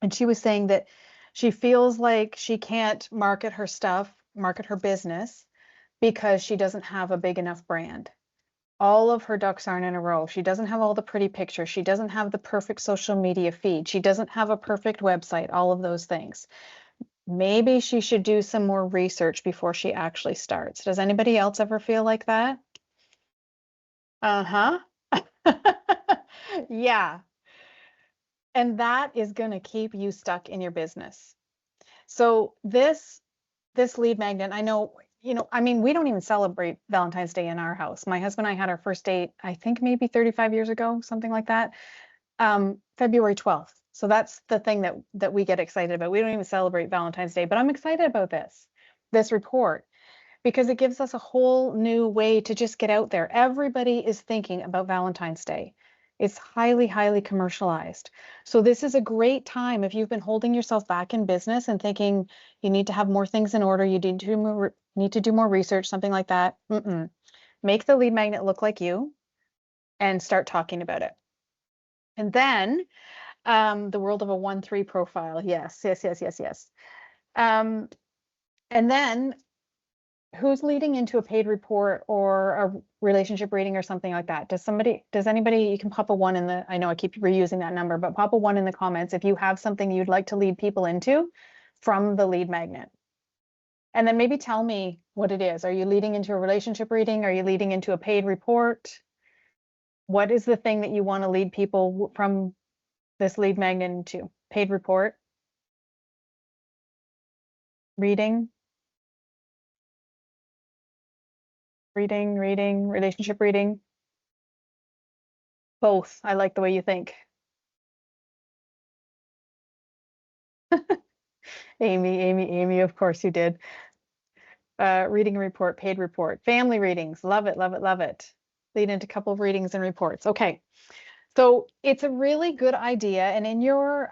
S2: And she was saying that she feels like she can't market her stuff, market her business, because she doesn't have a big enough brand. All of her ducks aren't in a row. She doesn't have all the pretty pictures. She doesn't have the perfect social media feed. She doesn't have a perfect website, all of those things. Maybe she should do some more research before she actually starts. Does anybody else ever feel like that? Uh-huh. Yeah. And that is going to keep you stuck in your business. So this lead magnet, I know, you know, I mean, we don't even celebrate Valentine's Day in our house. My husband and I had our first date, I think maybe 35 years ago, something like that, February 12th. So that's the thing that we get excited about. We don't even celebrate Valentine's Day, but I'm excited about this report, because it gives us a whole new way to just get out there. Everybody is thinking about Valentine's Day. It's highly, highly commercialized. So this is a great time if you've been holding yourself back in business and thinking you need to have more things in order, you need to do more research, something like that. Make the lead magnet look like you and start talking about it. And then the world of a 1-3 profile. Yes. And then who's leading into a paid report or a relationship reading or something like that? Does anybody, you can pop a 1 in the, I know I keep reusing that number, but pop a 1 in the comments if you have something you'd like to lead people into from the lead magnet. And then maybe tell me what it is. Are you leading into a relationship reading? Are you leading into a paid report? What is the thing that you want to lead people from this lead magnet into? Paid report? Reading? Reading, relationship reading? Both. I like the way you think. Amy, of course you did. Reading report, paid report, family readings. Love it, love it, love it. Lead into a couple of readings and reports. Okay. So it's a really good idea. And in your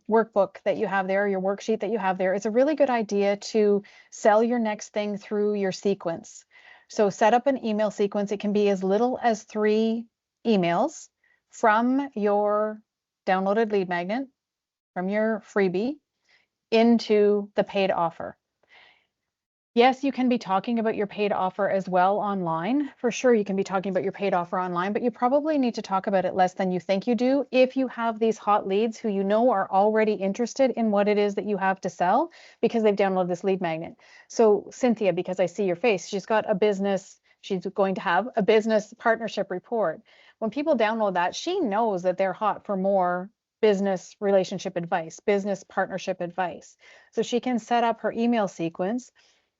S2: workbook that you have there, your worksheet that you have there, it's a really good idea to sell your next thing through your sequence. So set up an email sequence. It can be as little as 3 emails from your downloaded lead magnet, from your freebie, into the paid offer. Yes, you can be talking about your paid offer as well online. For sure, you can be talking about your paid offer online, but you probably need to talk about it less than you think you do if you have these hot leads who you know are already interested in what it is that you have to sell because they've downloaded this lead magnet. So Cynthia, because I see your face, she's got a business, she's going to have a business partnership report. When people download that, she knows that they're hot for more business relationship advice, business partnership advice. So she can set up her email sequence.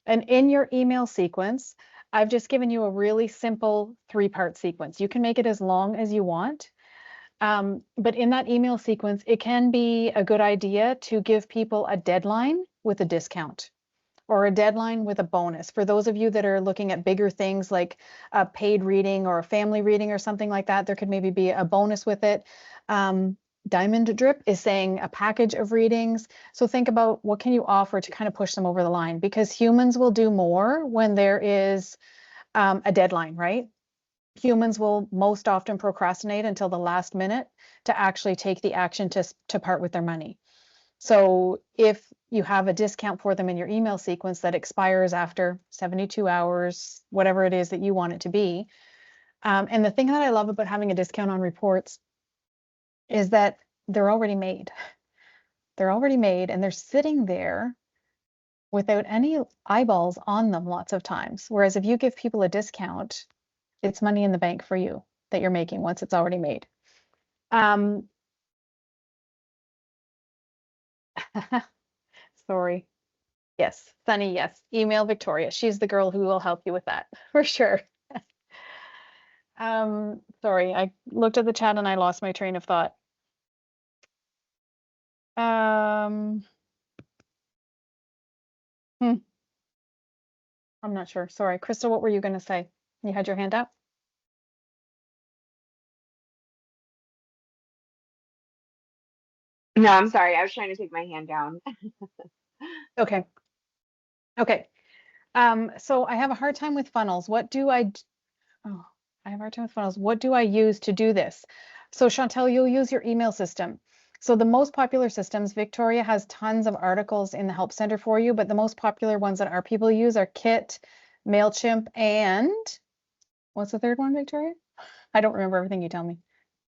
S2: And in your email sequence, I've just given you a really simple 3-part sequence. You can make it as long as you want. But in that email sequence, it can be a good idea to give people a deadline with a discount or a deadline with a bonus. For those of you that are looking at bigger things like a paid reading or a family reading or something like that, there could maybe be a bonus with it. Diamond Drip is saying a package of readings. So think about what can you offer to kind of push them over the line, because humans will do more when there is a deadline, right? Humans will most often procrastinate until the last minute to actually take the action to part with their money. So if you have a discount for them in your email sequence that expires after 72 hours, whatever it is that you want it to be. And the thing that I love about having a discount on reports is that they're already made. They're already made and they're sitting there without any eyeballs on them lots of times. Whereas if you give people a discount, it's money in the bank for you that you're making once it's already made. Sorry. Yes, Sunny, yes. Email Victoria. She's the girl who will help you with that for sure. Sorry, I looked at the chat and I lost my train of thought. I'm not sure. Sorry. Crystal, what were you going to say? You had your hand up?
S7: No, I'm sorry. I was trying to take my hand down.
S2: Okay. Okay. So I have a hard time with funnels. I have a hard time with funnels. What do I use to do this? So Chantel, you'll use your email system. So the most popular systems, Victoria has tons of articles in the Help Center for you, but the most popular ones that our people use are Kit, MailChimp, and what's the third one, Victoria? I don't remember everything you tell me.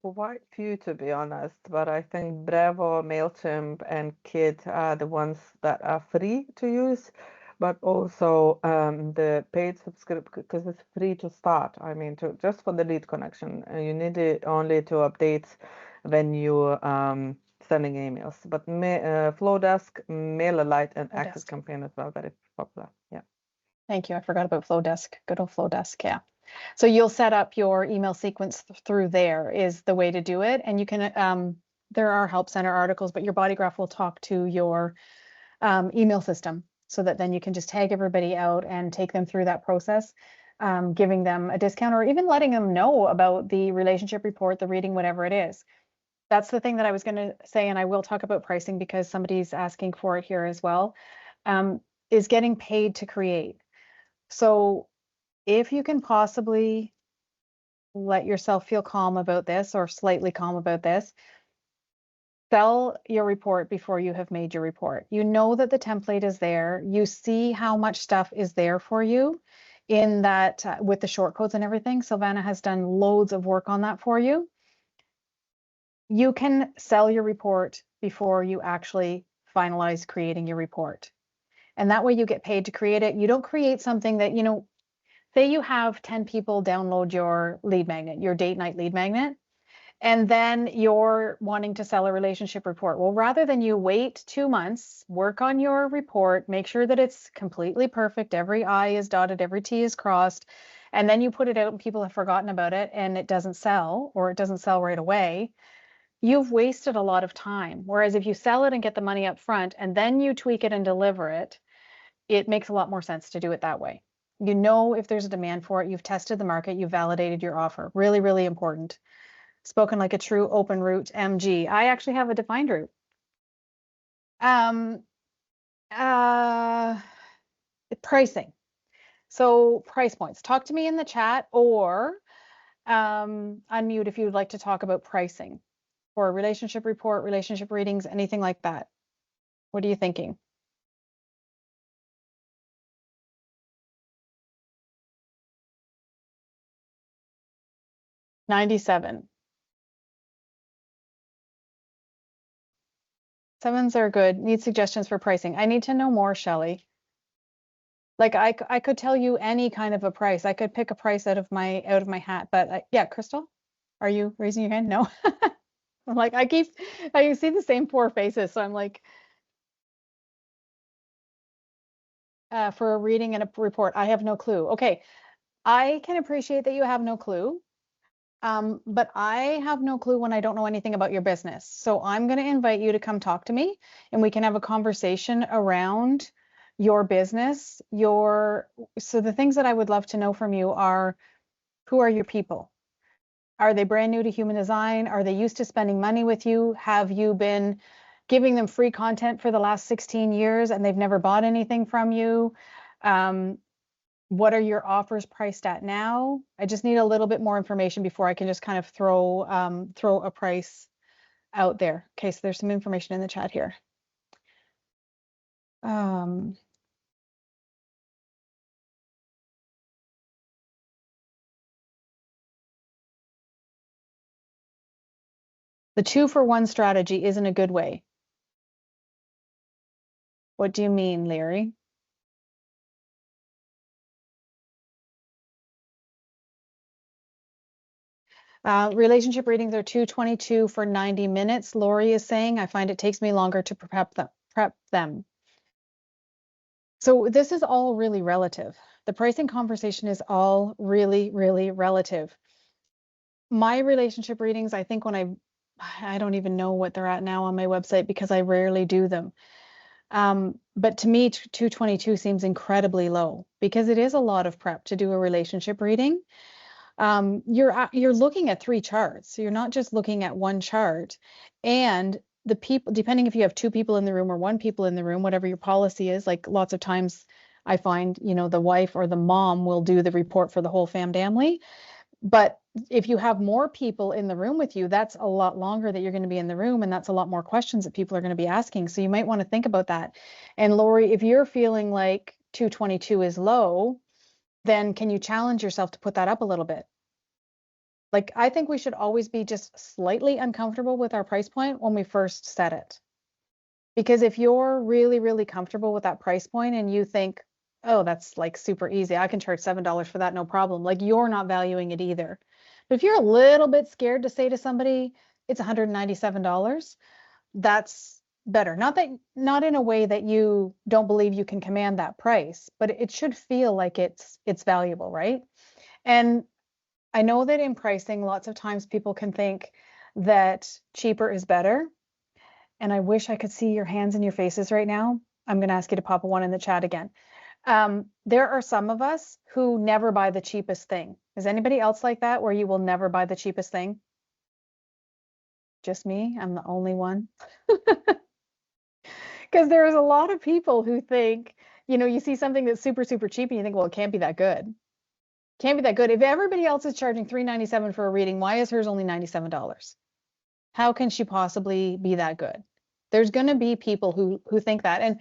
S1: Quite few, to be honest, but I think Bravo, MailChimp, and Kit are the ones that are free to use, but also the paid subscription, because it's free to start. I mean, just for the lead connection, you need it only to update when you sending emails. But Flowdesk, MailerLite, and ActiveCampaign as well, very popular. Yeah.
S2: Thank you. I forgot about Flowdesk. Good old Flowdesk. Yeah. So you'll set up your email sequence through there is the way to do it. And you can, there are Help Center articles, but your body graph will talk to your email system so that then you can just tag everybody out and take them through that process, giving them a discount or even letting them know about the relationship report, the reading, whatever it is. That's the thing that I was going to say, and I will talk about pricing because somebody's asking for it here as well, is getting paid to create. So if you can possibly let yourself feel calm about this or slightly calm about this, sell your report before you have made your report. You know that the template is there. You see how much stuff is there for you in that with the short codes and everything. Sylvana has done loads of work on that for you. You can sell your report before you actually finalize creating your report. And that way you get paid to create it. You don't create something that, you know, say you have 10 people download your lead magnet, your date night lead magnet, and then you're wanting to sell a relationship report. Well, rather than you wait 2 months, work on your report, make sure that it's completely perfect, every I is dotted, every T is crossed, and then you put it out and people have forgotten about it and it doesn't sell, or it doesn't sell right away, you've wasted a lot of time. Whereas if you sell it and get the money up front and then you tweak it and deliver it, it makes a lot more sense to do it that way. You know if there's a demand for it, you've tested the market, you've validated your offer. Really, really important. Spoken like a true open route MG. I actually have a defined route. Pricing. So price points. Talk to me in the chat or unmute if you'd like to talk about pricing for a relationship report, relationship readings, anything like that. What are you thinking? $97. Sevens are good. Need suggestions for pricing. I need to know more, Shelley. Like I could tell you any kind of a price. I could pick a price out of my hat. But yeah, Crystal, are you raising your hand? No. I'm like I see the same four faces, so I'm like for a reading and a report, I have no clue. Okay, I can appreciate that you have no clue. But I have no clue when I don't know anything about your business. So I'm going to invite you to come talk to me and we can have a conversation around your business. So the things that I would love to know from you are, who are your people? Are they brand new to human design? Are they used to spending money with you? Have you been giving them free content for the last 16 years and they've never bought anything from you? What are your offers priced at now? I just need a little bit more information before I can just kind of throw a price out there. Okay, so there's some information in the chat here. The 2-for-1 strategy isn't a good way. What do you mean, Larry? Relationship readings are $222 for 90 minutes. Lori is saying, I find it takes me longer to prep them. So this is all really relative. The pricing conversation is all really, really relative. My relationship readings, I think when I don't even know what they're at now on my website because I rarely do them. But to me, 222 seems incredibly low because it is a lot of prep to do a relationship reading. You're looking at 3 charts. So you're not just looking at one chart. And the people, depending if you have 2 people in the room or 1 people in the room, whatever your policy is, like lots of times I find, you know, the wife or the mom will do the report for the whole family. But if you have more people in the room with you, that's a lot longer that you're going to be in the room, and that's a lot more questions that people are going to be asking. So you might want to think about that. And Lori, if you're feeling like 222 is low, then can you challenge yourself to put that up a little bit? Like, I think we should always be just slightly uncomfortable with our price point when we first set it. Because if you're really, really comfortable with that price point and you think, oh, that's like super easy, I can charge $7 for that, no problem. Like, you're not valuing it either. But if you're a little bit scared to say to somebody, it's $197, that's better. Not in a way that you don't believe you can command that price, but it should feel like it's valuable, right? And I know that in pricing, lots of times people can think that cheaper is better. And I wish I could see your hands and your faces right now. I'm going to ask you to pop a 1 in the chat again. There are some of us who never buy the cheapest thing. Is anybody else like that, where you will never buy the cheapest thing? Just me? I'm the only one. Because there's a lot of people who think, you know, you see something that's super, super cheap and you think, well, it can't be that good. Can't be that good. If everybody else is charging $397 for a reading, why is hers only $97? How can she possibly be that good? There's going to be people who think that. And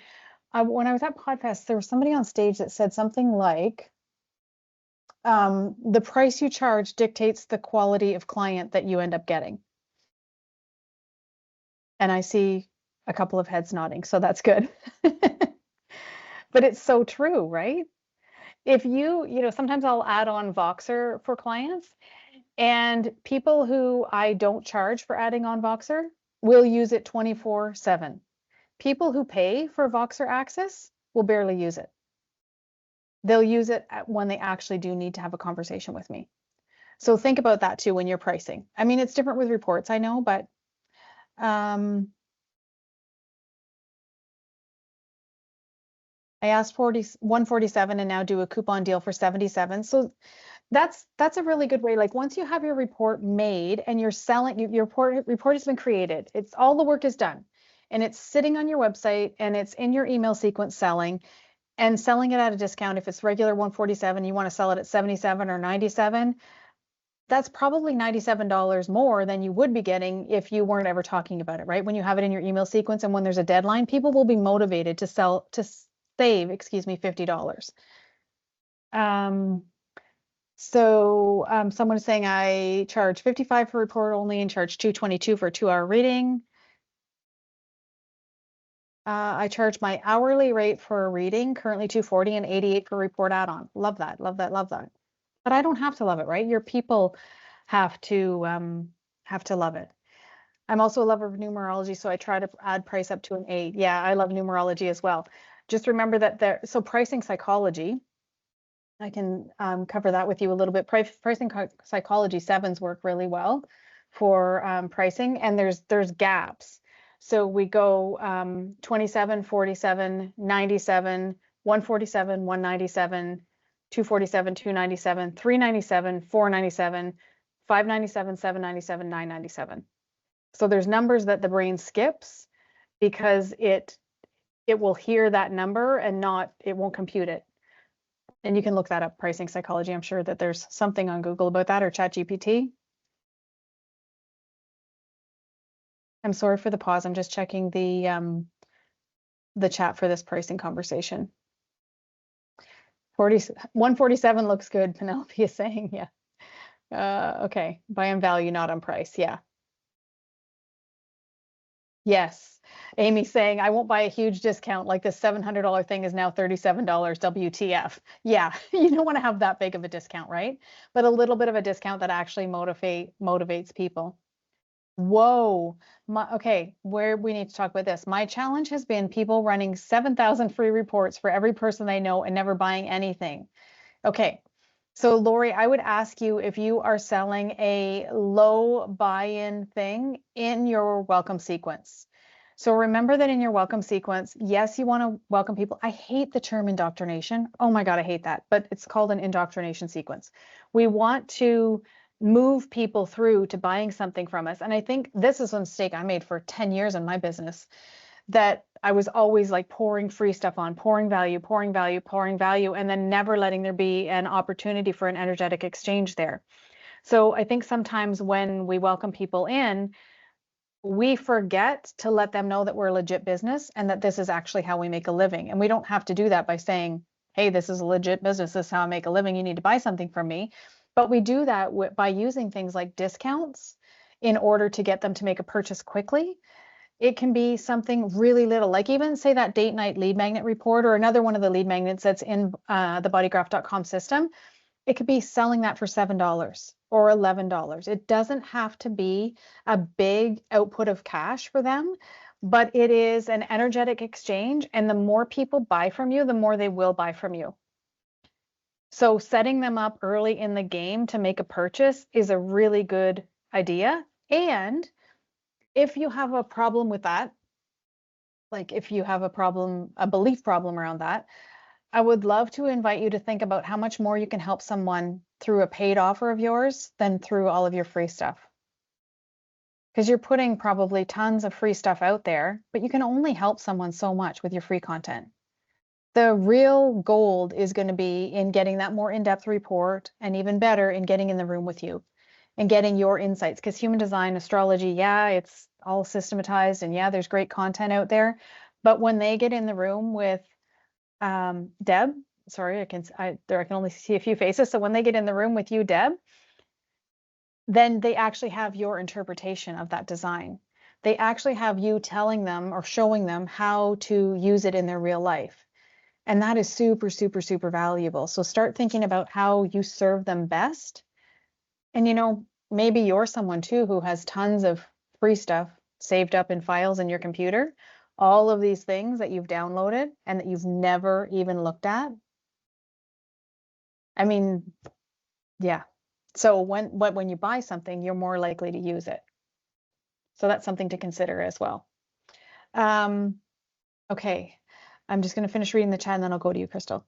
S2: when I was at Podfest, there was somebody on stage that said something like, the price you charge dictates the quality of client that you end up getting. And I see a couple of heads nodding, so that's good. But it's so true, right? If sometimes I'll add on Voxer for clients, and people who I don't charge for adding on Voxer will use it 24/7. People who pay for Voxer access will barely use it. They'll use it when they actually do need to have a conversation with me. So think about that too when you're pricing. I mean, it's different with reports, I know, but I asked 147 and now do a coupon deal for 77. So that's a really good way. Like once you have your report made and you're selling, your report has been created, it's all the work is done, and it's sitting on your website and it's in your email sequence selling it at a discount. If it's regular 147, you want to sell it at 77 or 97. That's probably $97 more than you would be getting if you weren't ever talking about it, right? When you have it in your email sequence and when there's a deadline, people will be motivated to save, $50. Someone is saying I charge $55 for report only and charge $222 for a 2-hour reading. I charge my hourly rate for a reading, currently $240 and $88 for report add-on. Love that, love that, love that. But I don't have to love it, right? Your people have to love it. I'm also a lover of numerology, so I try to add price up to an 8. Yeah, I love numerology as well. Just remember that so pricing psychology, I can cover that with you a little bit. Pricing psychology 7s work really well for pricing, and there's gaps. So we go 27, 47, 97, 147, 197, 247, 297, 397, 497, 597, 797, 997. So there's numbers that the brain skips because it will hear that number and it won't compute it. And you can look that up, pricing psychology. I'm sure that there's something on Google about that, or ChatGPT. I'm sorry for the pause. I'm just checking the chat for this pricing conversation. 147 looks good, Penelope is saying, yeah. Okay, buy on value, not on price, yeah. Yes, Amy's saying, I won't buy a huge discount, like this $700 thing is now $37 WTF. Yeah, you don't want to have that big of a discount, right? But a little bit of a discount that actually motivates people. Whoa, okay, where we need to talk about this. My challenge has been people running 7,000 free reports for every person they know and never buying anything. Okay, so Lori, I would ask you if you are selling a low buy-in thing in your welcome sequence. So remember that in your welcome sequence, yes, you want to welcome people. I hate the term indoctrination. Oh my God, I hate that, but it's called an indoctrination sequence. We want to move people through to buying something from us. And I think this is a mistake I made for 10 years in my business, that I was always like pouring free stuff on, pouring value, and then never letting there be an opportunity for an energetic exchange there. So I think sometimes when we welcome people in, we forget to let them know that we're a legit business and that this is actually how we make a living. And we don't have to do that by saying, hey, this is a legit business. This is how I make a living. You need to buy something from me. But we do that by using things like discounts in order to get them to make a purchase quickly. It can be something really little, like even say that date night lead magnet report, or another one of the lead magnets that's in the bodygraph.com system. It could be selling that for $7 or $11. It doesn't have to be a big output of cash for them, but it is an energetic exchange. And the more people buy from you, the more they will buy from you. So setting them up early in the game to make a purchase is a really good idea. And if you have a problem with that, like if you have a belief problem around that, I would love to invite you to think about how much more you can help someone through a paid offer of yours than through all of your free stuff. Because you're putting probably tons of free stuff out there, but you can only help someone so much with your free content. The real gold is going to be in getting that more in-depth report, and even better in getting in the room with you and getting your insights. Because human design, astrology, yeah, it's all systematized, and yeah, there's great content out there. But when they get in the room with Deb, sorry, I can only see a few faces. So when they get in the room with you, Deb, then they actually have your interpretation of that design. They actually have you telling them or showing them how to use it in their real life. And that is super, super, super valuable. So start thinking about how you serve them best. And, you know, maybe you're someone too who has tons of free stuff saved up in files in your computer, all of these things that you've downloaded and that you've never even looked at. I mean, yeah. So when you buy something, you're more likely to use it. So that's something to consider as well. Okay, I'm just going to finish reading the chat and then I'll go to you, Crystal.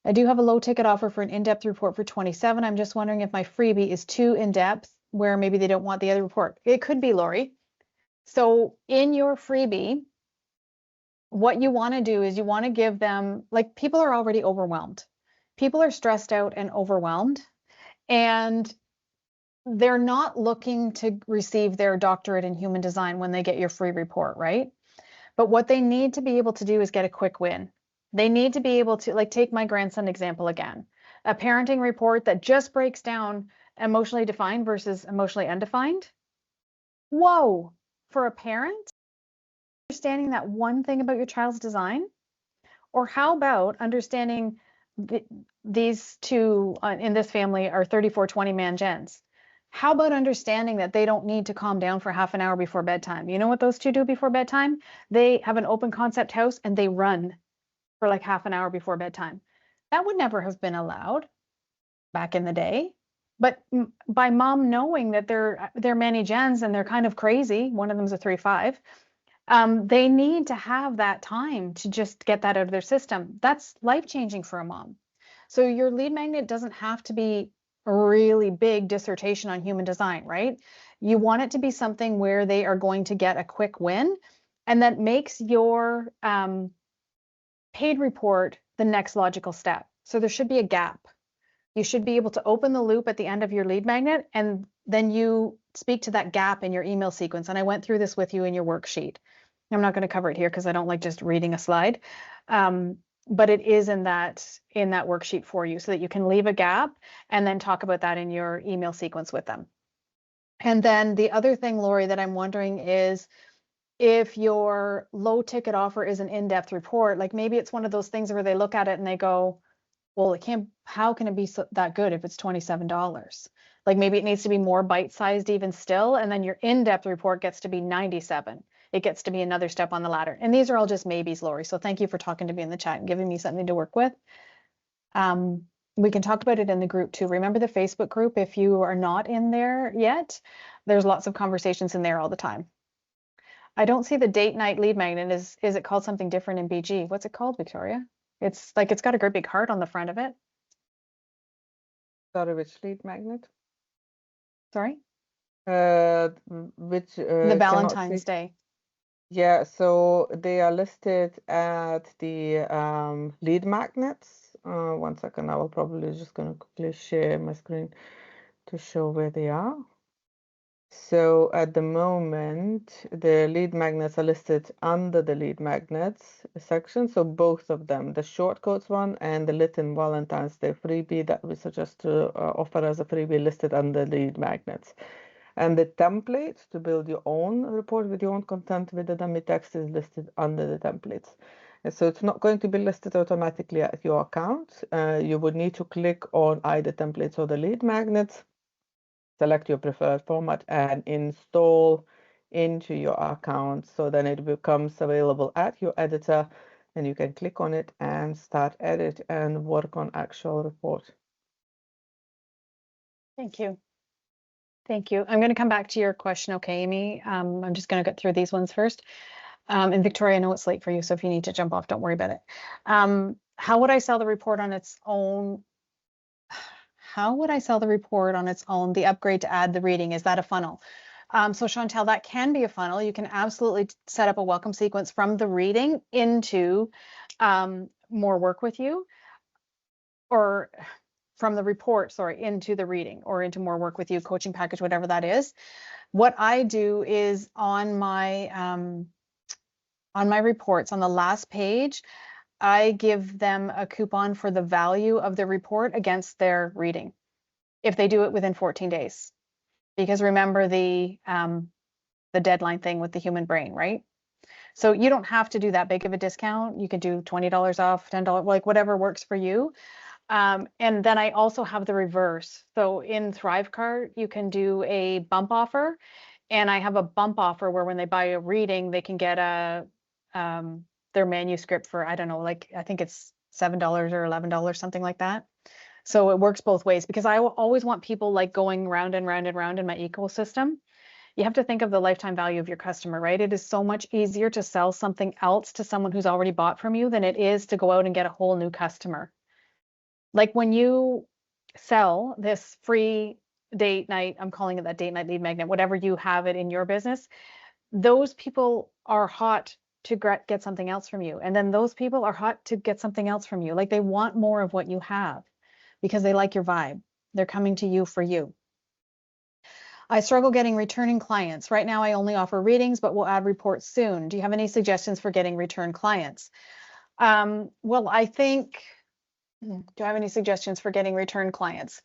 S2: I do have a low ticket offer for an in-depth report for 27. I'm just wondering if my freebie is too in-depth where maybe they don't want the other report. It could be, Lori. So in your freebie, what you want to do is you want to give them, like, people are already overwhelmed. People are stressed out and overwhelmed, and they're not looking to receive their doctorate in human design when they get your free report, right? But what they need to be able to do is get a quick win. They need to be able to, like, take my grandson example again, a parenting report that just breaks down emotionally defined versus emotionally undefined. Whoa, for a parent, understanding that one thing about your child's design, or how about understanding these two in this family are 3420 man gens. How about understanding that they don't need to calm down for half an hour before bedtime? You know what those two do before bedtime? They have an open concept house and they run for like half an hour before bedtime. That would never have been allowed back in the day. But by mom knowing that they're many gens and they're kind of crazy, one of them's a 3-5, they need to have that time to just get that out of their system. That's life-changing for a mom. So your lead magnet doesn't have to be a really big dissertation on human design, right? You want it to be something where they are going to get a quick win, and that makes your paid report the next logical step. So there should be a gap. You should be able to open the loop at the end of your lead magnet, and then you speak to that gap in your email sequence. And I went through this with you in your worksheet. I'm not going to cover it here because I don't like just reading a slide. But it is in that worksheet for you so that you can leave a gap and then talk about that in your email sequence with them. And then the other thing, Lori, that I'm wondering is if your low ticket offer is an in-depth report, like maybe it's one of those things where they look at it and they go, well, how can it be that good if it's $27? Like maybe it needs to be more bite-sized even still, and then your in-depth report gets to be 97. It gets to be another step on the ladder. And these are all just maybes, Lori. So thank you for talking to me in the chat and giving me something to work with. We can talk about it in the group too. Remember the Facebook group? If you are not in there yet, there's lots of conversations in there all the time. I don't see the date night lead magnet. Is it called something different in BG? What's it called, Victoria? It's got a great big heart on the front of it.
S1: Sorry, which lead magnet?
S2: Sorry?
S1: Which
S2: the Valentine's Day.
S1: Yeah, so they are listed at the lead magnets. 1 second, I will probably just going to quickly share my screen to show where they are. So at the moment, the lead magnets are listed under the lead magnets section. So both of them, the shortcodes one and the lit in Valentine's Day freebie that we suggest to offer as a freebie, listed under lead magnets. And the templates to build your own report with your own content with the dummy text is listed under the templates. And so it's not going to be listed automatically at your account. You would need to click on either templates or the lead magnets, select your preferred format and install into your account. So then it becomes available at your editor and you can click on it and start edit and work on actual report.
S2: Thank you. Thank you. I'm going to come back to your question. Okay, Amy. I'm just going to get through these ones first. And Victoria, I know it's late for you, so if you need to jump off, don't worry about it. How would I sell the report on its own? How would I sell the report on its own? The upgrade to add the reading, is that a funnel? So Chantel, that can be a funnel. You can absolutely set up a welcome sequence from the reading into more work with you. Or from the report, sorry, into the reading or into more work with you, coaching package, whatever that is. What I do is on my reports, on the last page, I give them a coupon for the value of the report against their reading, if they do it within 14 days. Because remember the deadline thing with the human brain, right? So you don't have to do that big of a discount. You can do $20 off, $10, like whatever works for you. And then I also have the reverse. So in Thrivecart, you can do a bump offer. And I have a bump offer where when they buy a reading, they can get their manuscript for, I don't know, like I think it's $7 or $11, something like that. So it works both ways because I always want people like going round and round and round in my ecosystem. You have to think of the lifetime value of your customer, right? It is so much easier to sell something else to someone who's already bought from you than it is to go out and get a whole new customer. Like when you sell this free date night, I'm calling it that date night lead magnet, whatever you have it in your business, those people are hot to get something else from you. And then those people are hot to get something else from you. Like they want more of what you have because they like your vibe. They're coming to you for you. I struggle getting returning clients. Right now, I only offer readings, but we'll add reports soon. Do you have any suggestions for getting return clients? Well, I think, do I have any suggestions for getting return clients?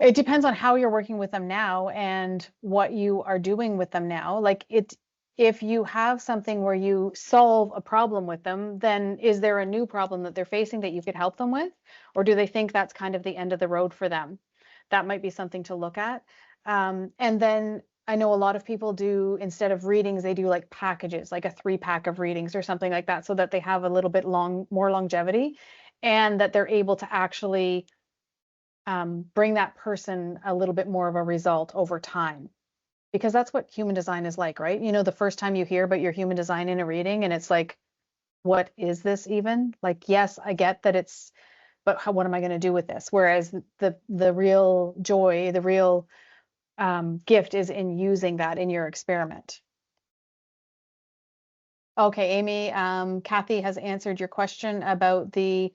S2: It depends on how you're working with them now and what you are doing with them now. Like if you have something where you solve a problem with them, then is there a new problem that they're facing that you could help them with? Or do they think that's kind of the end of the road for them? That might be something to look at. And then I know a lot of people do, instead of readings, they do like packages, like a 3-pack of readings or something like that, so that they have a little bit more longevity and that they're able to actually bring that person a little bit more of a result over time. Because that's what human design is like, right? You know, the first time you hear about your human design in a reading and it's like, what is this even? Like, yes, I get that it's, but what am I going to do with this? Whereas the real joy, the real gift is in using that in your experiment. Okay, Amy, Kathy has answered your question about the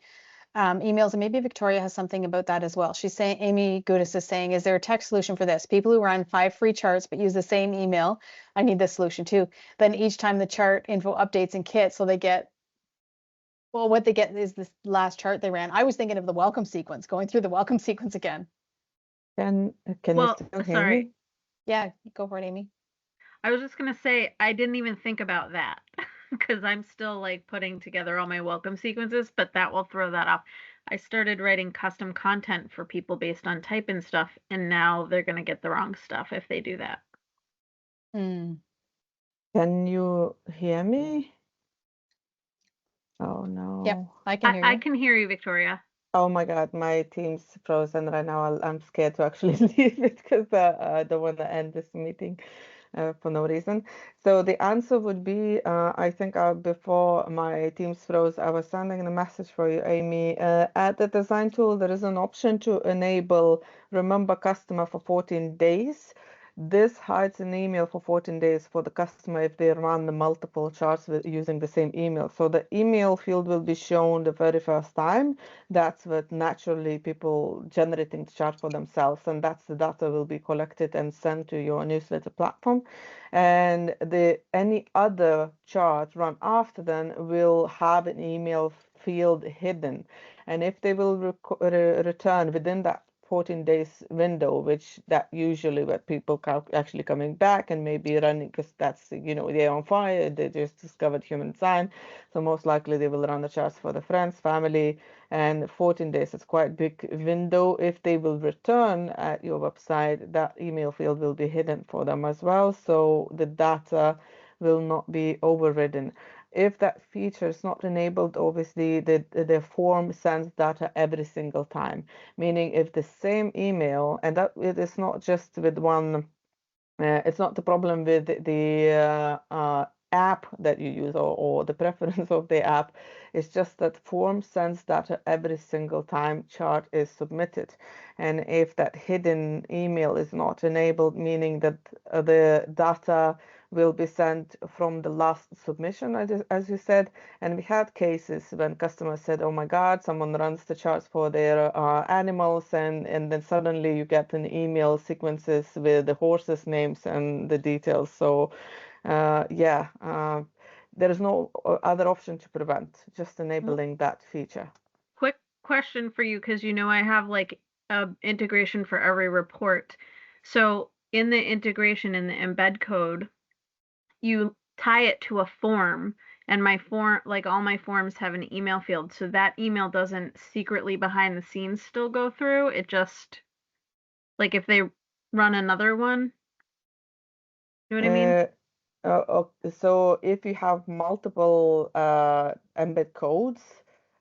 S2: emails, and maybe Victoria has something about that as well. She's saying, Amy Gudis is saying, is there a tech solution for this? People who run 5 free charts but use the same email. I need this solution too. Then each time the chart info updates in Kit, so they get, well, what they get is this last chart they ran. I was thinking of the welcome sequence, going through the welcome sequence again.
S1: Can you still hear me?
S2: Yeah, go for it, Amy.
S8: I was just going to say, I didn't even think about that because I'm still like putting together all my welcome sequences, but that will throw that off. I started writing custom content for people based on type and stuff, and now they're going to get the wrong stuff if they do that.
S1: Can you hear me? Oh no.
S2: Yep, I can hear you.
S8: I can hear you, Victoria.
S1: Oh my God, my team's frozen right now. I'm scared to actually leave it because I don't want to end this meeting for no reason. So the answer would be, I think before my team's froze, I was sending a message for you, Amy. At the design tool, there is an option to enable remember customer for 14 days. This hides an email for 14 days for the customer if they run the multiple charts using the same email. So the email field will be shown the very first time. That's what naturally people generating the chart for themselves, and that's the data will be collected and sent to your newsletter platform. And any other chart run after then will have an email field hidden. And if they will return within that 14 days window, which that usually what people actually coming back and maybe running, because that's, you know, they're on fire, they just discovered human design, so most likely they will run the charts for the friends, family, and 14 days is quite big window. If they will return at your website, that email field will be hidden for them as well, so the data will not be overridden. If that feature is not enabled, obviously the form sends data every single time, meaning if the same email, and that it is not just with one, it's not the problem with the app that you use or the preference of the app. It's just that form sends data every single time chart is submitted. And if that hidden email is not enabled, meaning that the data will be sent from the last submission, as you said. And we had cases when customers said, oh my God, someone runs the charts for their animals, and then suddenly you get an email sequences with the horses' names and the details. So there is no other option to prevent, just enabling that feature.
S8: Quick question for you, because I have like a integration for every report. So in the integration in the embed code, you tie it to a form, and my form, like all my forms have an email field, so that email doesn't secretly behind the scenes still go through. It just, like, if they run another one, you know what I mean?
S1: So if you have multiple embed codes,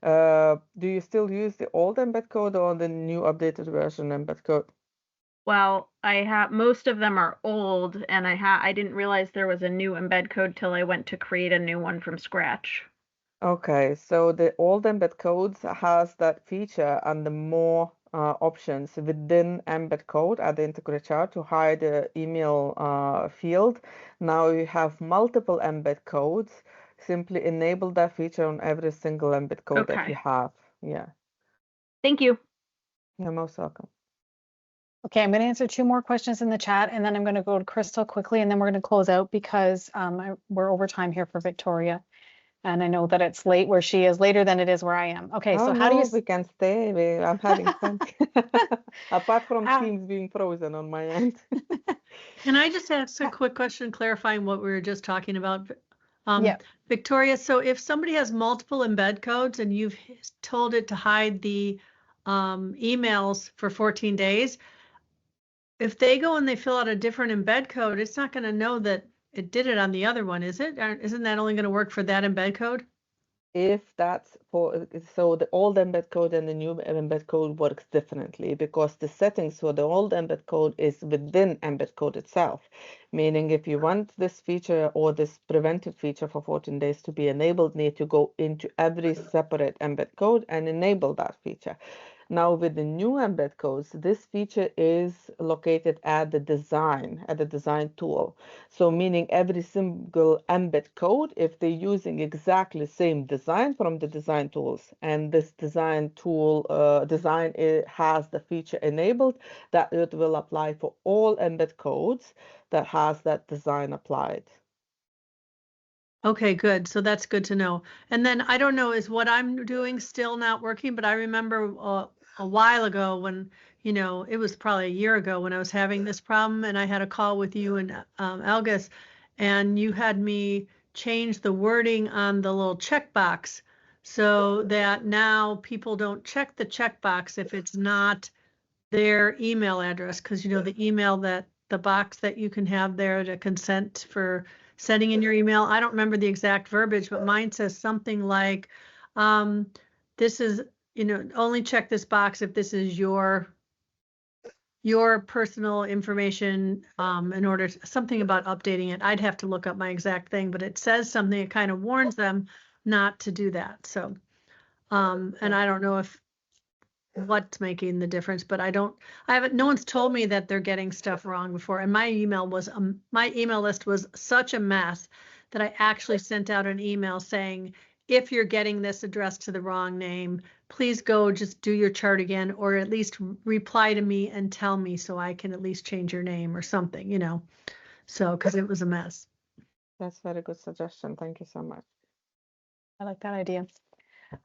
S1: do you still use the old embed code or the new updated version embed code?
S8: Well, I have, most of them are old, and I didn't realize there was a new embed code till I went to create a new one from scratch.
S1: Okay, so the old embed codes has that feature and the more options within embed code at the integrated chart to hide the email field. Now you have multiple embed codes. Simply enable that feature on every single embed code that you have. Yeah.
S8: Thank you.
S1: You're most welcome.
S2: Okay, I'm going to answer 2 more questions in the chat, and then I'm going to go to Crystal quickly, and then we're going to close out because we're over time here for Victoria. And I know that it's late where she is, later than it is where I am. Okay, so how do you...
S1: we can stay. I'm having fun. Apart from Teams being frozen on my end.
S9: Can I just ask a quick question clarifying what we were just talking about?
S2: Yeah.
S9: Victoria, so if somebody has multiple embed codes and you've told it to hide the emails for 14 days, if they go and they fill out a different embed code, it's not going to know that it did it on the other one, is it? Isn't that only going to work for that embed code?
S1: If that's so the old embed code and the new embed code works differently because the settings for the old embed code is within embed code itself. Meaning if you want this feature or this preventive feature for 14 days to be enabled, need to go into every separate embed code and enable that feature. Now with the new embed codes, this feature is located at the design tool. So meaning every single embed code, if they're using exactly the same design from the design tools, and this design tool has the feature enabled, that it will apply for all embed codes that has that design applied.
S9: Okay, good. So that's good to know. And then I don't know, is what I'm doing still not working? But I remember a while ago when, it was probably a year ago when I was having this problem, and I had a call with you and Elgis, and you had me change the wording on the little checkbox so that now people don't check the checkbox if it's not their email address, because the email the box that you can have there to consent for sending in your email. I don't remember the exact verbiage, but mine says something like, this is, only check this box if this is your personal information, in order to, something about updating it. I'd have to look up my exact thing, but it says something, it kind of warns them not to do that. So, and I don't know if what's making the difference, but no one's told me that they're getting stuff wrong before. And my email list was such a mess that I actually sent out an email saying, if you're getting this addressed to the wrong name, please go just do your chart again, or at least reply to me and tell me so I can at least change your name or something, so, because it was a mess.
S1: That's a very good suggestion. Thank you so much.
S2: I like that idea.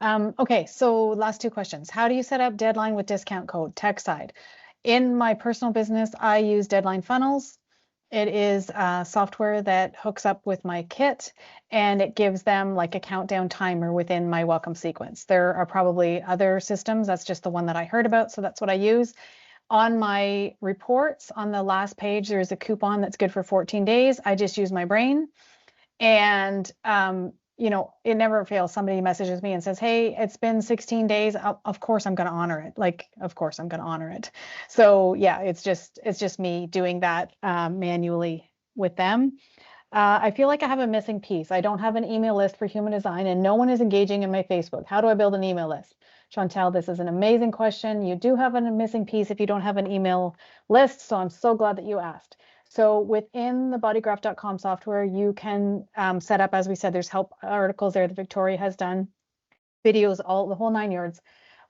S2: Okay, so last 2 questions. How do you set up deadline with discount code, tech side? In my personal business, I use Deadline Funnels. It is software that hooks up with my kit, and it gives them like a countdown timer within my welcome sequence. There are probably other systems. That's just the one that I heard about, so that's what I use. On my reports, on the last page, there's a coupon that's good for 14 days. I just use my brain, and it never fails. Somebody messages me and says, hey, it's been 16 days. Of course, I'm going to honor it. Of course, I'm going to honor it. So yeah, it's just me doing that manually with them. I feel like I have a missing piece. I don't have an email list for human design, and no one is engaging in my Facebook. How do I build an email list? Chantel, this is an amazing question. You do have a missing piece if you don't have an email list. So I'm so glad that you asked. So within the bodygraph.com software, you can set up, as we said, there's help articles there that Victoria has done, videos, all the whole 9 yards,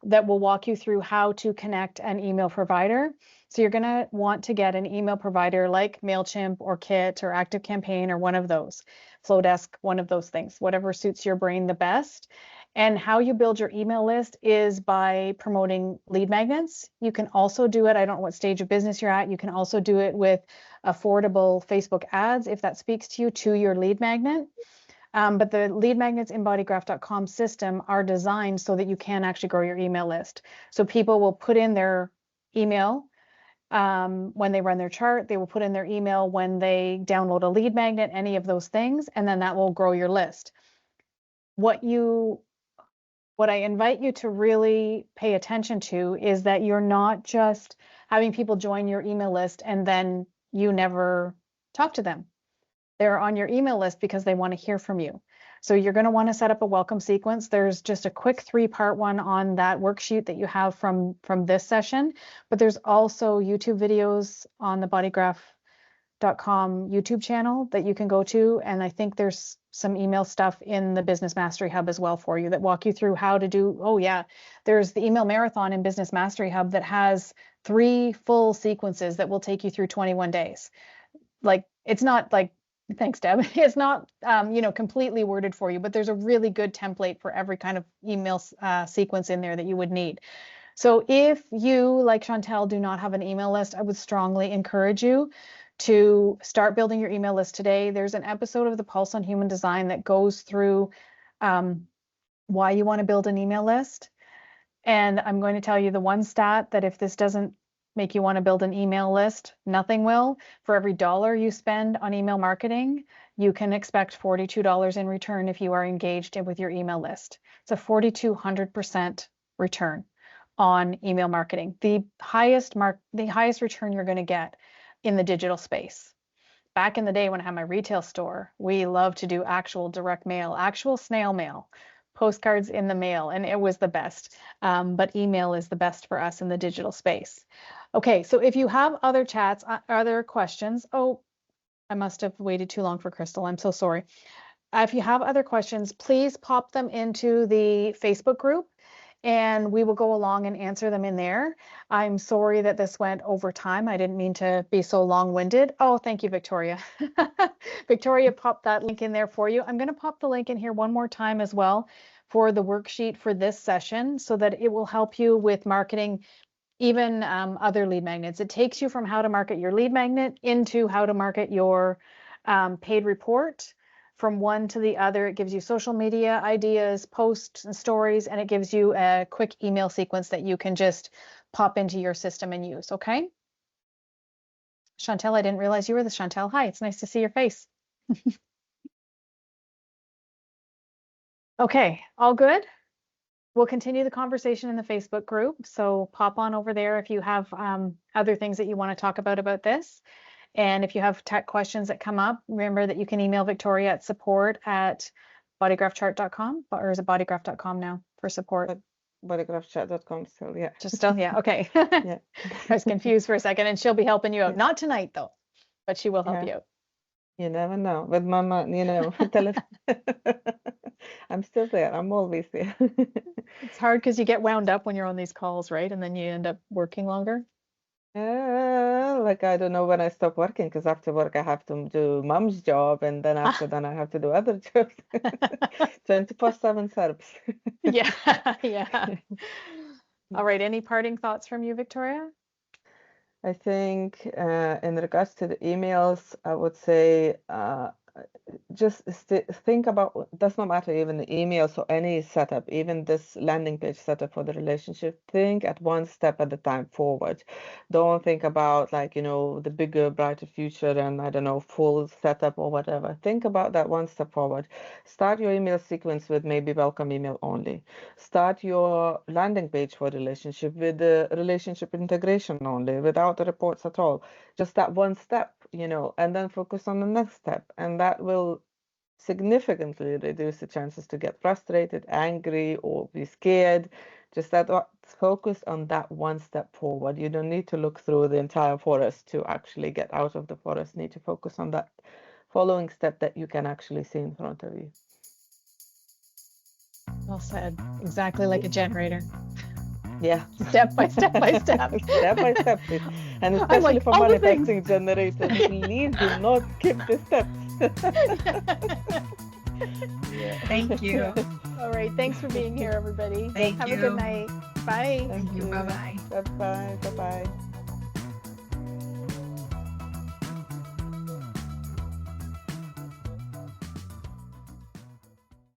S2: that will walk you through how to connect an email provider. So you're going to want to get an email provider like MailChimp or Kit or ActiveCampaign or one of those, Flowdesk, one of those things, whatever suits your brain the best. And how you build your email list is by promoting lead magnets. You can also do it, I don't know what stage of business you're at, you can also do it with affordable Facebook ads if that speaks to you, to your lead magnet. But the lead magnets in bodygraph.com system are designed so that you can actually grow your email list. So people will put in their email when they run their chart, they will put in their email when they download a lead magnet, any of those things, and then that will grow your list. What I invite you to really pay attention to is that you're not just having people join your email list and then you never talk to them. They're on your email list because they want to hear from you. So you're going to want to set up a welcome sequence. There's just a quick 3-part one on that worksheet that you have from this session, but there's also YouTube videos on the bodygraph.com YouTube channel that you can go to. And I think there's some email stuff in the Business Mastery Hub as well for you that walk you through how to do, oh yeah, there's the email marathon in Business Mastery Hub that has 3 full sequences that will take you through 21 days. Like, it's not like, thanks, Deb. It's not, completely worded for you, but there's a really good template for every kind of email sequence in there that you would need. So if you, like Chantel, do not have an email list, I would strongly encourage you to start building your email list today. There's an episode of the Pulse on Human Design that goes through why you want to build an email list. And I'm going to tell you the one stat that if this doesn't make you want to build an email list, nothing will. For every $1 you spend on email marketing, you can expect $42 in return if you are engaged with your email list. It's a 4,200% return on email marketing. The highest return you're going to get in the digital space. Back in the day when I had my retail store, we loved to do actual direct mail, actual snail mail, postcards in the mail, and it was the best. But email is the best for us in the digital space. Okay, so if you have other chats, other questions, oh, I must have waited too long for Crystal. I'm so sorry. If you have other questions, please pop them into the Facebook group and we will go along and answer them in there. I'm sorry that this went over time. I didn't mean to be so long-winded. Oh, thank you, Victoria. Victoria popped that link in there for you. I'm going to pop the link in here one more time as well for the worksheet for this session so that it will help you with marketing even other lead magnets. It takes you from how to market your lead magnet into how to market your paid report. From one to the other, it gives you social media ideas, posts and stories, and it gives you a quick email sequence that you can just pop into your system and use, okay? Chantel, I didn't realize you were the Chantel. Hi, it's nice to see your face. Okay, all good? We'll continue the conversation in the Facebook group, so pop on over there if you have other things that you want to talk about this. And if you have tech questions that come up, remember that you can email Victoria at support@bodygraphchart.com, or is it bodygraph.com now for support?
S1: Bodygraphchart.com still, yeah.
S2: Just still, yeah, okay.
S1: Yeah.
S2: I was confused for a second, and she'll be helping you out. Yeah. Not tonight, though, but she will help you out.
S1: You never know. With Mama, I'm still there. I'm always there.
S2: It's hard because you get wound up when you're on these calls, right? And then you end up working longer.
S1: Like I don't know when I stop working because after work I have to do mom's job and then after then I have to do other jobs. 24/7 service.
S2: Yeah, yeah. All right. Any parting thoughts from you, Victoria?
S1: I think in regards to the emails, I would say just think about, does not matter even the emails or any setup, even this landing page setup for the relationship, think at one step at a time forward. Don't think about like, the bigger, brighter future and I don't know, full setup or whatever. Think about that one step forward. Start your email sequence with maybe welcome email only. Start your landing page for relationship with the relationship integration only, without the reports at all. Just that one step, and then focus on the next step. And that will significantly reduce the chances to get frustrated, angry, or be scared. Just focus on that one step forward. You don't need to look through the entire forest to actually get out of the forest. You need to focus on that following step that you can actually see in front of you.
S2: Well said. Exactly like a generator.
S1: Yeah.
S2: Step by step by step.
S1: Step by step. And especially
S2: like,
S1: for
S2: all the
S1: manifesting generators, please do not skip the steps.
S10: Thank you.
S2: All right. Thanks for being here, everybody.
S10: Thank
S2: Have
S10: you.
S2: a good night. Bye.
S1: Thank you.
S10: Bye-bye.
S1: Bye-bye. Bye-bye.